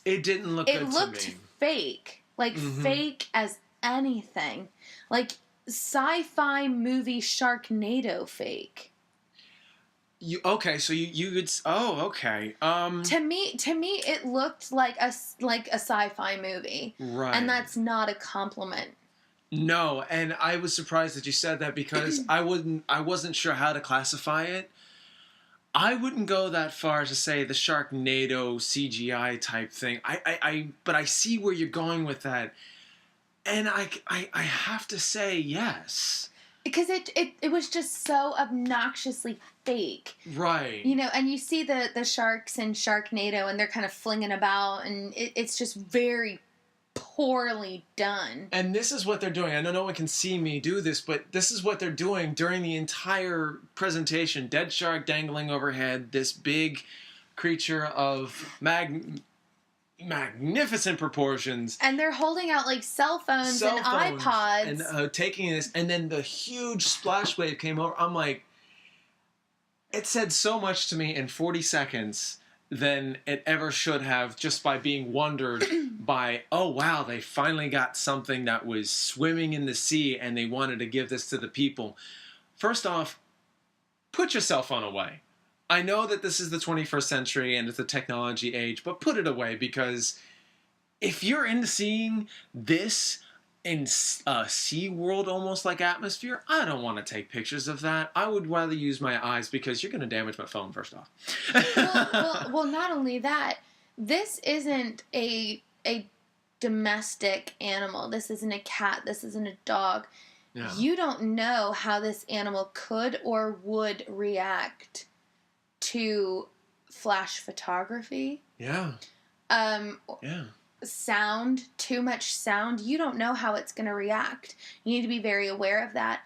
It didn't look good to me. It looked fake, like fake as anything, like sci-fi movie Sharknado fake. So you could. Oh, okay. To me, it looked like a sci-fi movie, Right. and that's not a compliment. No, and I was surprised that you said that because I wasn't sure how to classify it. I wouldn't go that far as to say the Sharknado CGI type thing. But I see where you're going with that, and I have to say yes. Because it was just so obnoxiously fake. Right. You know, and you see the sharks in Sharknado, and they're kind of flinging about, and it's just very poorly done. And this is what they're doing. I know no one can see me do this, but this is what they're doing during the entire presentation. Dead shark dangling overhead, this big creature of magnificent proportions. And they're holding out like cell phones and iPods. And taking this, and then the huge splash wave came over. I'm like, it said so much to me in 40 seconds than it ever should have, just by being wondered by, oh wow, they finally got something that was swimming in the sea and they wanted to give this to the people. First off, put your cell phone away. I know that this is the 21st century and it's a technology age, but put it away, because if you're into seeing this in SeaWorld almost like atmosphere, I don't want to take pictures of that. I would rather use my eyes, because you're going to damage my phone first off. well, not only that, this isn't a domestic animal. This isn't a cat. This isn't a dog. Yeah. You don't know how this animal could or would react to flash photography. Yeah. Yeah. Sound, too much sound. You don't know how it's going to react. You need to be very aware of that.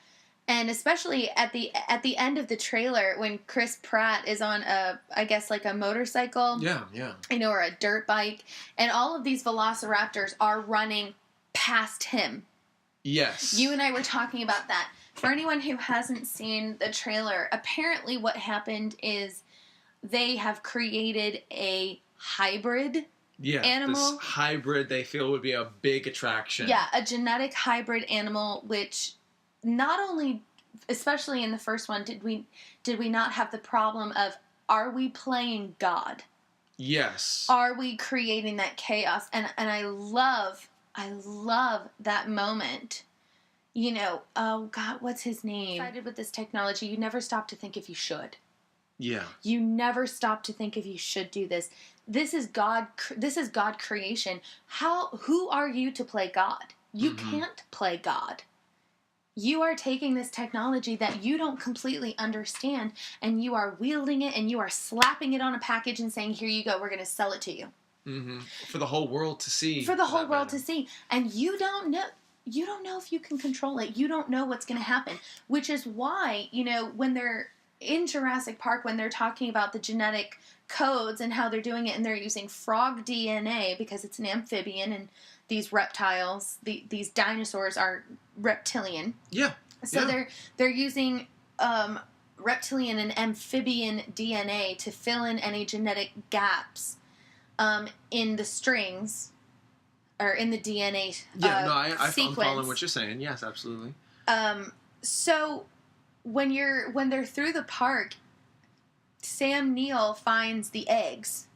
And especially at the end of the trailer when Chris Pratt is on I guess like a motorcycle. Yeah. Or a dirt bike. And all of these velociraptors are running past him. Yes. You and I were talking about that. For anyone who hasn't seen the trailer, apparently what happened is they have created a hybrid animal. This hybrid they feel would be a big attraction. Yeah, a genetic hybrid animal, which not only, especially in the first one, did we not have the problem of, are we playing God? Yes. Are we creating that chaos? And I love that moment. Oh God, what's his name? Excited with this technology, you never stop to think if you should. Yeah. You never stop to think if you should do this. This is God. This is God creation. Who are you to play God? You can't play God. You are taking this technology that you don't completely understand, and you are wielding it, and you are slapping it on a package and saying, "Here you go. We're going to sell it to you." Mm-hmm. For the whole world to see. For the whole world to see, and you don't know. You don't know if you can control it. You don't know what's going to happen, which is why when they're in Jurassic Park, when they're talking about the genetic codes and how they're doing it, and they're using frog DNA because it's an amphibian, and these reptiles, these dinosaurs are reptilian. Yeah. So they're using reptilian and amphibian DNA to fill in any genetic gaps in the strings or in the DNA I'm sequence. following what you're saying. Yes, absolutely. So when they're through the park, Sam Neill finds the eggs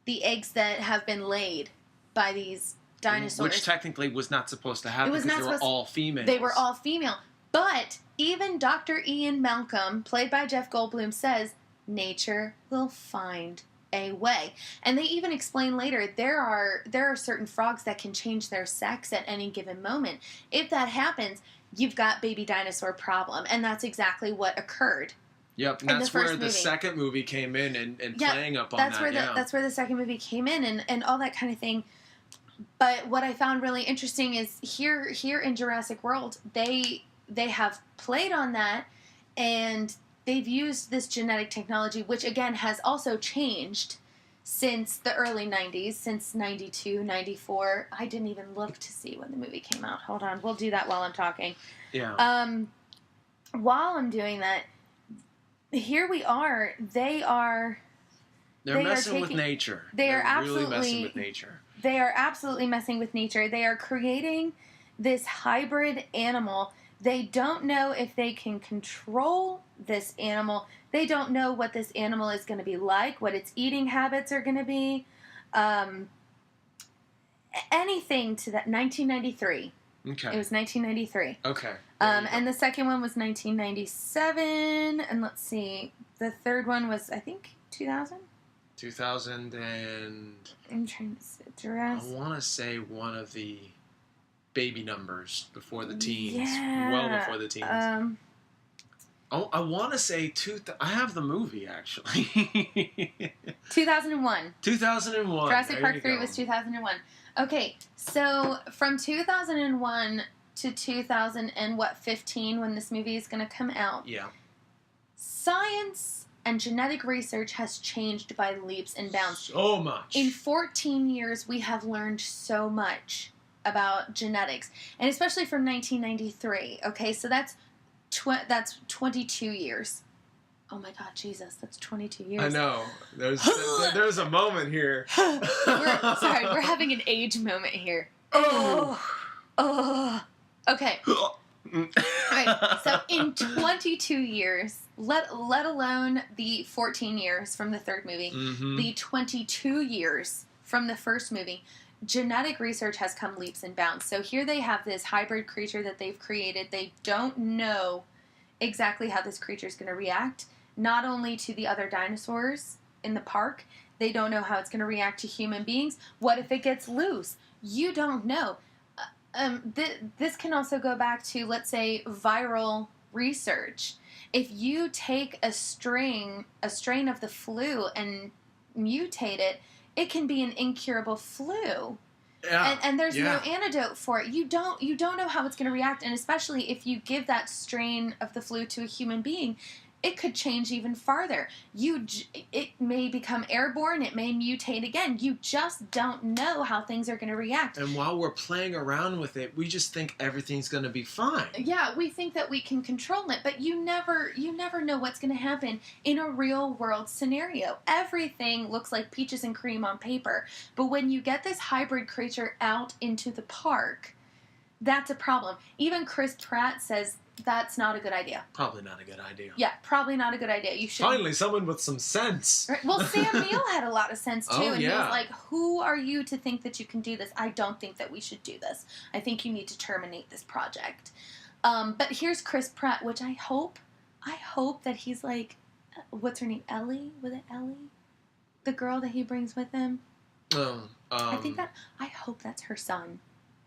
that have been laid by these dinosaurs. Which technically was not supposed to happen because they were all females. They were all female. But even Dr. Ian Malcolm, played by Jeff Goldblum, says nature will find a way. And they even explain later there are certain frogs that can change their sex at any given moment. If that happens, you've got baby dinosaur problem. And that's exactly what occurred. Yep, and that's where the second movie came in and playing up on that. That's where the second movie came in and all that kind of thing. But what I found really interesting is here in Jurassic World, they have played on that, and they've used this genetic technology, which again has also changed since the early 90s, since 92, 94. I didn't even look to see when the movie came out. Hold on, we'll do that while I'm talking. Yeah. While I'm doing that, here we are. They're messing with nature. They're really messing with nature. They are absolutely messing with nature. They are creating this hybrid animal. They don't know if they can control this animal. They don't know what this animal is going to be like, what its eating habits are going to be. Anything to that. 1993. Okay. It was 1993. Okay. And the second one was 1997. And let's see. The third one was, I think, 2000? 2000 and... I'm trying to say I want to say one of the baby numbers before the teens. Yeah. Well before the teens. I want to say... I have the movie, actually. 2001. 2001. Jurassic Park 3 was 2001. Okay, so from 2001 to 2015, when this movie is going to come out, yeah, science and genetic research has changed by leaps and bounds. So much. In 14 years, we have learned so much about genetics, and especially from 1993. Okay, so that's 22 years. Oh my God, Jesus, that's 22 years. I know. There's a moment here. We're having an age moment here. Oh. Okay. Alright, so in 22 years, let alone the 14 years from the third movie, the 22 years from the first movie, genetic research has come leaps and bounds. So here they have this hybrid creature that they've created. They don't know exactly how this creature is going to react, not only to the other dinosaurs in the park, they don't know how it's going to react to human beings. What if it gets loose? You don't know. This can also go back to, let's say, viral research. If you take a strain of the flu and mutate it, it can be an incurable flu. Yeah. And there's no antidote for it. You don't know how it's going to react, and especially if you give that strain of the flu to a human being, it could change even farther. It may become airborne. It may mutate again. You just don't know how things are going to react. And while we're playing around with it, we just think everything's going to be fine. Yeah, we think that we can control it, but you never know what's going to happen in a real world scenario. Everything looks like peaches and cream on paper, but when you get this hybrid creature out into the park, that's a problem. Even Chris Pratt says that's not a good idea. Probably not a good idea. Yeah, probably not a good idea. You should. Finally, someone with some sense. Right. Well, Sam Neill had a lot of sense too, and he was like, "Who are you to think that you can do this? I don't think that we should do this. I think you need to terminate this project." But here's Chris Pratt, which I hope that he's like, what's her name? Ellie? Was it Ellie? The girl that he brings with him. I hope that's her son.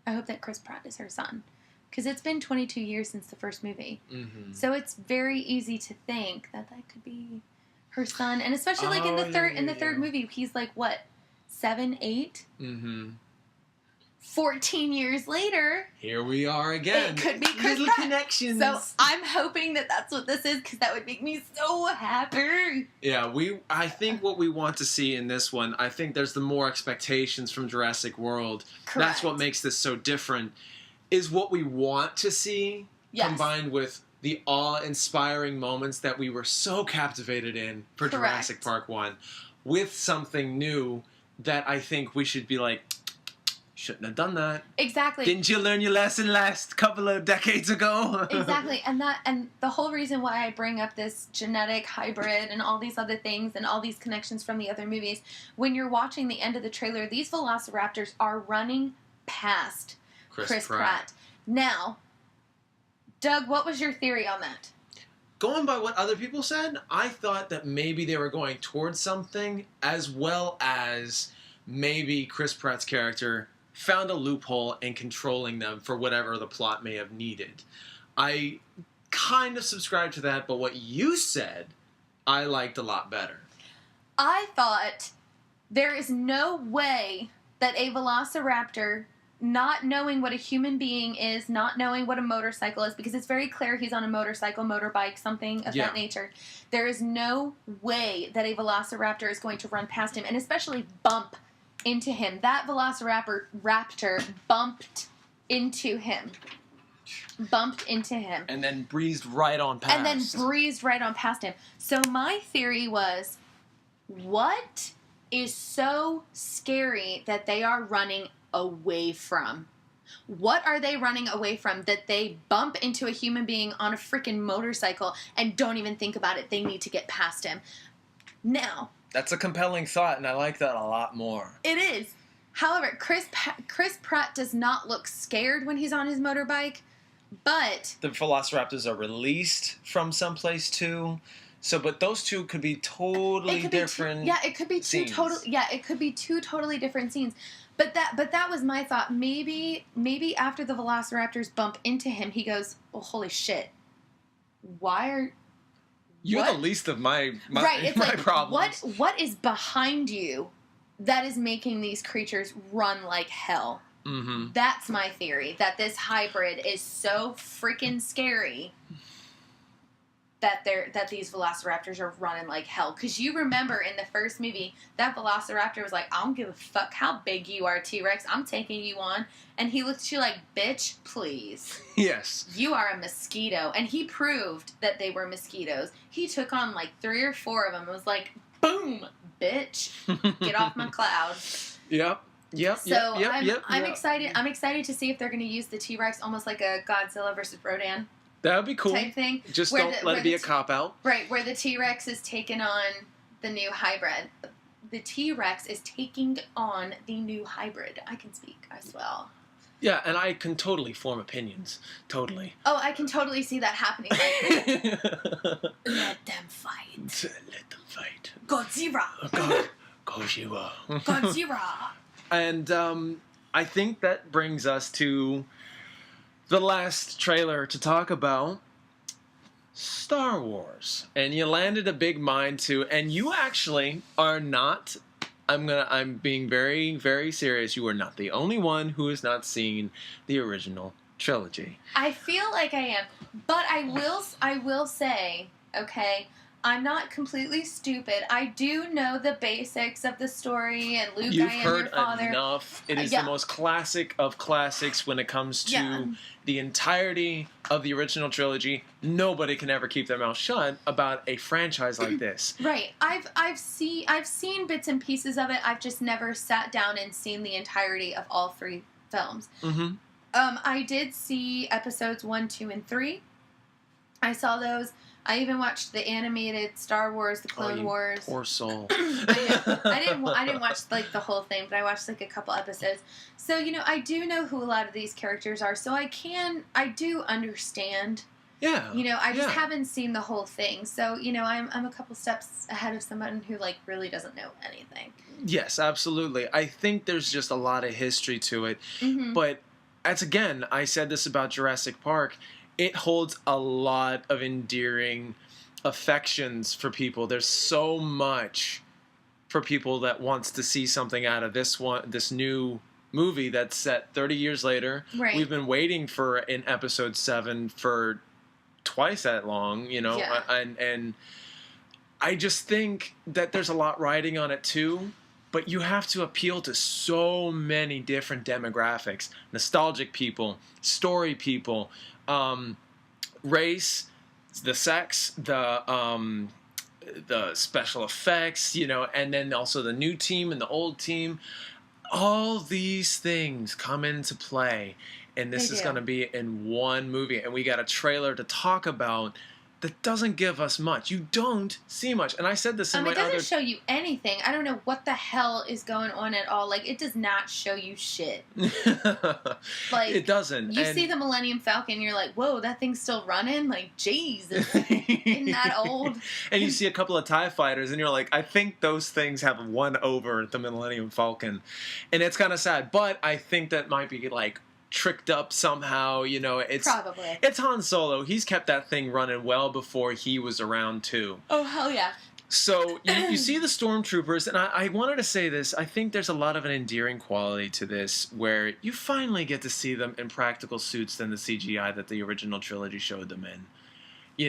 I hope that Chris Pratt is her son. Because it's been 22 years since the first movie. Mm-hmm. So it's very easy to think that could be her son. And especially like in the third movie, he's like, what, 7, 8? Mm-hmm. 14 years later. Here we are again. It could be Chris Little Pratt. connections. So I'm hoping that that's what this is, because that would make me so happy. Yeah, I think what we want to see in this one, I think there's the more expectations from Jurassic World. Correct. That's what makes this so different. Is what we want to see, combined with the awe-inspiring moments that we were so captivated in for Jurassic Park 1, with something new that I think we should be like, shouldn't have done that. Exactly. Didn't you learn your lesson last couple of decades ago? Exactly. And the whole reason why I bring up this genetic hybrid and all these other things and all these connections from the other movies, when you're watching the end of the trailer, these velociraptors are running past Chris Pratt. Now, Doug, what was your theory on that? Going by what other people said, I thought that maybe they were going towards something, as well as maybe Chris Pratt's character found a loophole in controlling them for whatever the plot may have needed. I kind of subscribe to that, but what you said, I liked a lot better. I thought there is no way that a velociraptor, not knowing what a human being is, not knowing what a motorcycle is, because it's very clear he's on a motorcycle, motorbike, something of that nature. There is no way that a velociraptor is going to run past him, and especially bump into him. That velociraptor bumped into him. And then breezed right on past. So my theory was, what is so scary that they are running away from? What are they running away from that they bump into a human being on a freaking motorcycle and don't even think about it? They need to get past him. Now, that's a compelling thought, and I like that a lot more. It is. However, Chris Pratt does not look scared when he's on his motorbike, but the velociraptors are released from someplace too. So, but those two could be totally different. It could be two totally different scenes. But that was my thought. Maybe after the velociraptors bump into him, he goes, "Oh, holy shit! Why are you're the least of my problems? What is behind you that is making these creatures run like hell?" Mm-hmm. That's my theory. That this hybrid is so freaking scary that these velociraptors are running like hell. Because you remember in the first movie, that velociraptor was like, "I don't give a fuck how big you are, T-Rex. I'm taking you on." And he looked at you like, "Bitch, please." Yes. You are a mosquito. And he proved that they were mosquitoes. He took on like 3 or 4 of them. It was like, boom, bitch. Get off my cloud. Yep. I'm excited. I'm excited to see if they're going to use the T-Rex almost like a Godzilla versus Rodan. That would be cool. Type thing. Just don't let it be a cop-out. Right, where the T-Rex is taking on the new hybrid. The T-Rex is taking on the new hybrid. I can speak as well. Yeah, and I can totally form opinions. Totally. Oh, I can totally see that happening right now. Let them fight. Let them fight. Godzilla. Godzilla. Godzilla. And, I think that brings us to the last trailer to talk about, Star Wars. And you landed a big mine too, and you actually are not, I'm being very, very serious, you are not the only one who has not seen the original trilogy. I feel like I am, but I will say, okay, I'm not completely stupid. I do know the basics of the story, and Luke, You've I am heard your father. enough. It is the most classic of classics when it comes to the entirety of the original trilogy. Nobody can ever keep their mouth shut about a franchise like this. Right. I've seen bits and pieces of it. I've just never sat down and seen the entirety of all 3 films. Mm-hmm. I did see episodes 1, 2, and 3. I saw those. I even watched the animated Star Wars, the Clone Wars. Poor soul. I didn't watch like the whole thing, but I watched like a couple episodes. So I do know who a lot of these characters are. So I do understand. Yeah. I just haven't seen the whole thing. So I'm a couple steps ahead of someone who like really doesn't know anything. Yes, absolutely. I think there's just a lot of history to it, but again, I said this about Jurassic Park. It holds a lot of endearing affections for people. There's so much for people that wants to see something out of this new movie that's set 30 years later. Right. We've been waiting for an episode 7 for twice that long, and I just think that there's a lot riding on it too. But you have to appeal to so many different demographics: nostalgic people, story people, race, the sex, the special effects, and then also the new team and the old team. All these things come into play, and this is going to be in one movie. And we got a trailer to talk about that doesn't give us much. You don't see much. And I said this in my other... It doesn't show you anything. I don't know what the hell is going on at all. Like, it does not show you shit. Like, it doesn't. You see the Millennium Falcon, you're like, whoa, that thing's still running? Like, Jesus. Isn't that old? And you see a couple of TIE fighters, and you're like, I think those things have won over the Millennium Falcon. And it's kind of sad. But I think that might be, like, tricked up somehow, it's probably. It's Han Solo. He's kept that thing running well before he was around too. Oh, hell yeah. So you see the stormtroopers, and I wanted to say this. I think there's a lot of an endearing quality to this, where you finally get to see them in practical suits than the CGI that the original trilogy showed them in.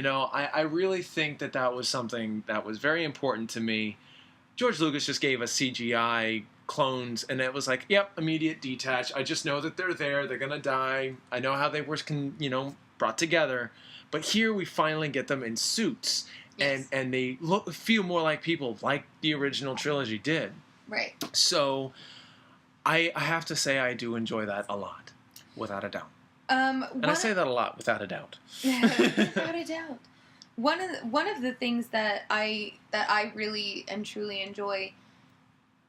I really think that was something that was very important to me. George Lucas just gave us CGI clones, and it was like, yep, immediate detach. I just know that they're there. They're gonna die. I know how they were, brought together. But here we finally get them in suits, and they feel more like people, like the original trilogy did. Right. So, I have to say I do enjoy that a lot, without a doubt. And I say that a lot, without a doubt. Without a doubt. One of the things that I really and truly enjoy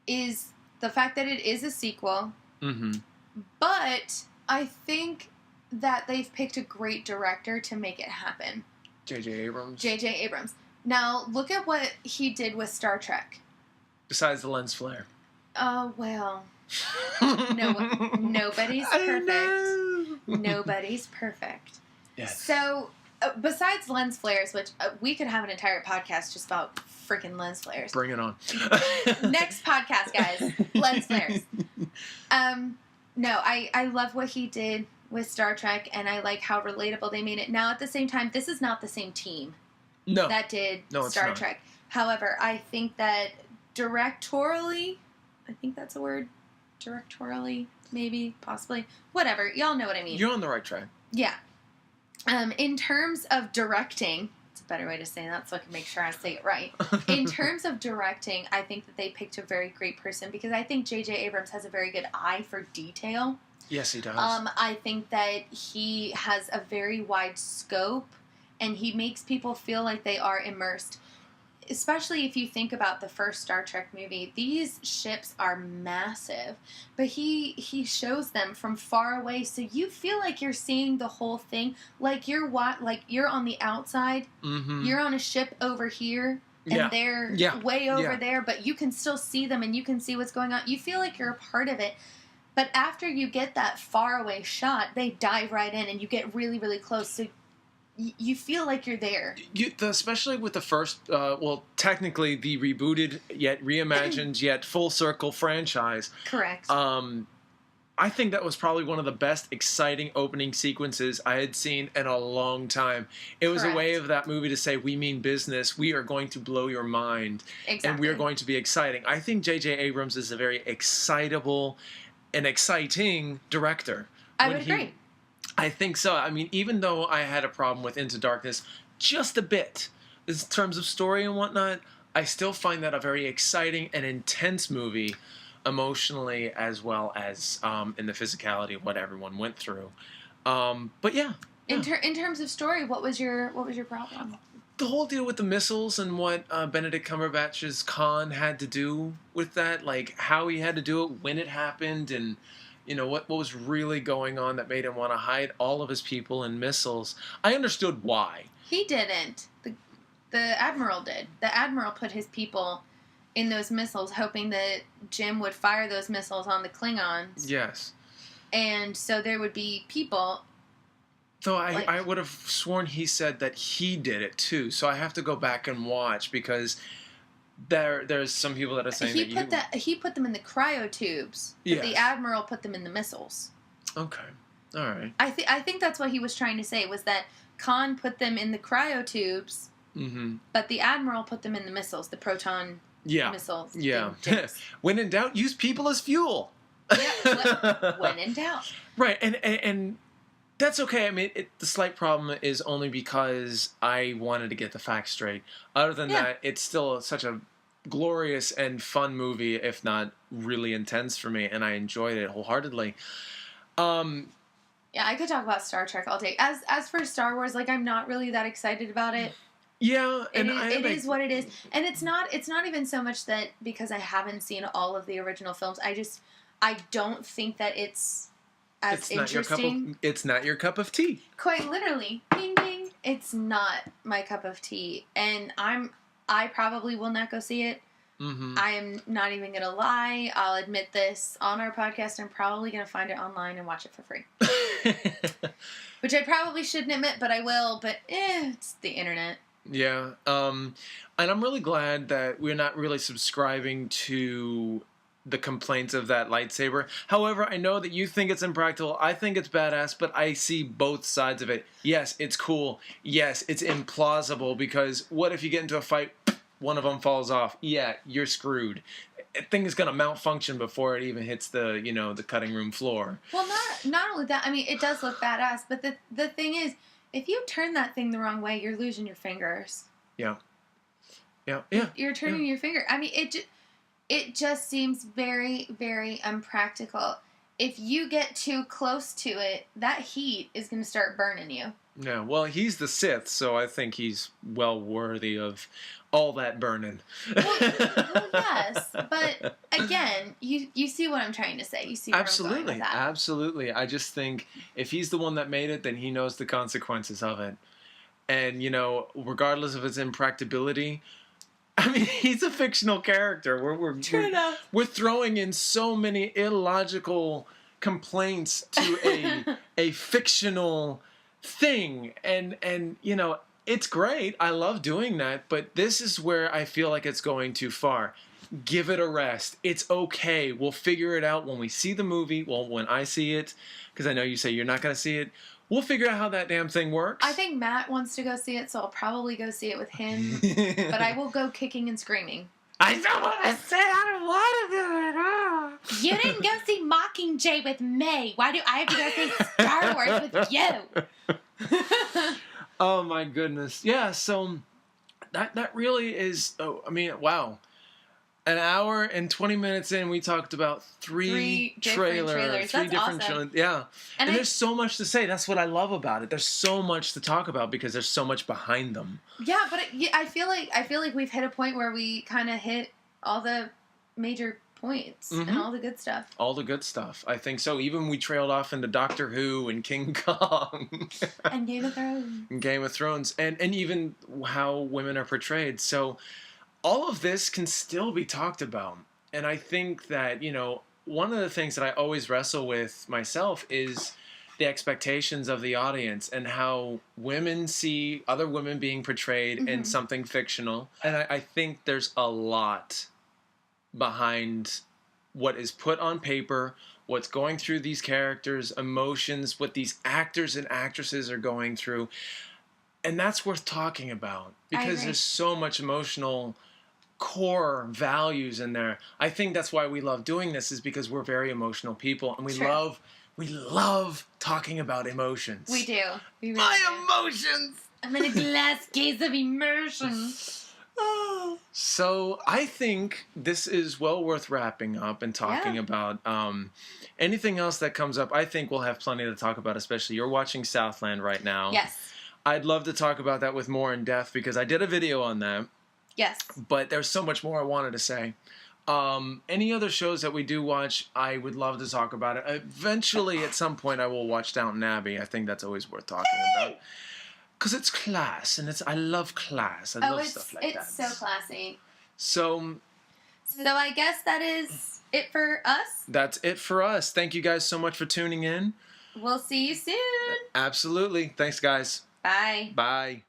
is the fact that it is a sequel. Mm-hmm. But I think that they've picked a great director to make it happen. J.J. Abrams. J.J. Abrams. Now, look at what he did with Star Trek. Besides the lens flare. Oh, well. No, nobody's perfect. Nobody's perfect. Yes. So, besides lens flares, which we could have an entire podcast just about freaking lens flares. Bring it on. Next podcast, guys. Lens flares. No, I love what he did with Star Trek, and I like how relatable they made it. Now, at the same time, this is not the same team that did Star Trek. However, I think that directorially, I think that's a word, directorially, maybe, possibly, whatever. Y'all know what I mean. You're on the right track. Yeah. In terms of directing, it's a better way to say that so I can make sure I say it right. In terms of directing, I think that they picked a very great person because I think J.J. Abrams has a very good eye for detail. Yes, he does. I think that he has a very wide scope and he makes people feel like they are immersed. Especially if you think about the first Star Trek movie, these ships are massive, but he shows them from far away, so you feel like you're seeing the whole thing, like you're on the outside, you're on a ship over here, and they're way over there, but you can still see them and you can see what's going on. You feel like you're a part of it. But after you get that faraway shot, they dive right in, and you get really, really close. So you feel like you're there. Especially with the first, technically the rebooted yet reimagined yet full circle franchise. Correct. I think that was probably one of the best exciting opening sequences I had seen in a long time. It was a way of that movie to say, we mean business. We are going to blow your mind. Exactly. And we are going to be exciting. I think J.J. Abrams is a very excitable and exciting director. I would agree. I think so. I mean, even though I had a problem with Into Darkness just a bit in terms of story and whatnot, I still find that a very exciting and intense movie, emotionally as well as in the physicality of what everyone went through. But yeah. In terms of story, what was your problem? The whole deal with the missiles and what Benedict Cumberbatch's Khan had to do with that, like how he had to do it, when it happened, and what was really going on that made him want to hide all of his people in missiles. I understood why. He didn't. The Admiral did. The Admiral put his people in those missiles, hoping that Jim would fire those missiles on the Klingons. Yes. And so there would be people. Though I would have sworn he said that he did it too. So I have to go back and watch because there's some people that are saying he put them in the cryotubes. But the Admiral put them in the missiles. Okay. All right. I think that's what he was trying to say, was that Khan put them in the cryotubes, but the Admiral put them in the missiles, the proton missiles. Yeah. When in doubt, use people as fuel. Yeah, when in doubt. Right, and that's okay. I mean, the slight problem is only because I wanted to get the facts straight. Other than that, it's still such a glorious and fun movie, if not really intense for me, and I enjoyed it wholeheartedly. Yeah, I could talk about Star Trek all day. As for Star Wars, I'm not really that excited about it. Yeah, and it is what it is, and it's not even so much that because I haven't seen all of the original films. I don't think that it's as interesting. It's not your cup of tea. Quite literally, ding ding. It's not my cup of tea, and I probably will not go see it. I am not even gonna lie. I'll admit this on our podcast. I'm probably gonna find it online and watch it for free. Which I probably shouldn't admit, but I will. But it's the internet. Yeah. And I'm really glad that we're not really subscribing to the complaints of that lightsaber. However, I know that you think it's impractical. I think it's badass, but I see both sides of it. Yes, it's cool. Yes, it's implausible because what if you get into a fight, one of them falls off? Yeah, you're screwed. Thing is going to malfunction before it even hits the, the cutting room floor. Well, not only that, I mean, it does look badass, but the thing is, if you turn that thing the wrong way, you're losing your fingers. Yeah. Yeah. You're turning your finger. I mean, it just seems very, very unpractical. If you get too close to it, that heat is going to start burning you. Yeah, well, he's the Sith, so I think he's well worthy of all that burning. Well, yes, but again, you see what I'm trying to say. You see where I'm going with that. Absolutely. I just think if he's the one that made it, then he knows the consequences of it. And, regardless of its impracticability, I mean, he's a fictional character. We're throwing in so many illogical complaints to a fictional thing, and it's great. I love doing that, but this is where I feel like it's going too far. Give it a rest. It's okay. We'll figure it out when we see the movie. Well, when I see it, because I know you say you're not going to see it. We'll figure out how that damn thing works. I think Matt wants to go see it, so I'll probably go see it with him. But I will go kicking and screaming. I don't want to say I don't want to do it. Oh. You didn't go see Mockingjay with me. Why do I have to go see Star Wars with you? Oh my goodness. Yeah, so that really is, wow. An hour and 20 minutes in, we talked about three different trailers. That's awesome. Yeah. And there's so much to say. That's what I love about it. There's so much to talk about because there's so much behind them. Yeah, but I feel like we've hit a point where we kind of hit all the major points and all the good stuff. All the good stuff. I think so. Even we trailed off into Doctor Who and King Kong. And Game of Thrones. And Game of Thrones. And even how women are portrayed. So all of this can still be talked about. And I think that, one of the things that I always wrestle with myself is the expectations of the audience and how women see other women being portrayed in something fictional. And I think there's a lot behind what is put on paper, what's going through these characters' emotions, what these actors and actresses are going through. And that's worth talking about because there's so much emotional core values in there. I think that's why we love doing this, is because we're very emotional people, and we love talking about emotions. We do. We really My do. emotions! I'm in a glass case of emotions. So I think this is well worth wrapping up and talking about. Anything else that comes up, I think we'll have plenty to talk about, especially you're watching Southland right now. Yes. I'd love to talk about that with more in depth because I did a video on that. Yes. But there's so much more I wanted to say. Any other shows that we do watch, I would love to talk about it. Eventually, at some point, I will watch Downton Abbey. I think that's always worth talking about. Because it's class, and I love class. I love stuff like that. It's so classy. So I guess that is it for us. That's it for us. Thank you guys so much for tuning in. We'll see you soon. Absolutely. Thanks, guys. Bye. Bye.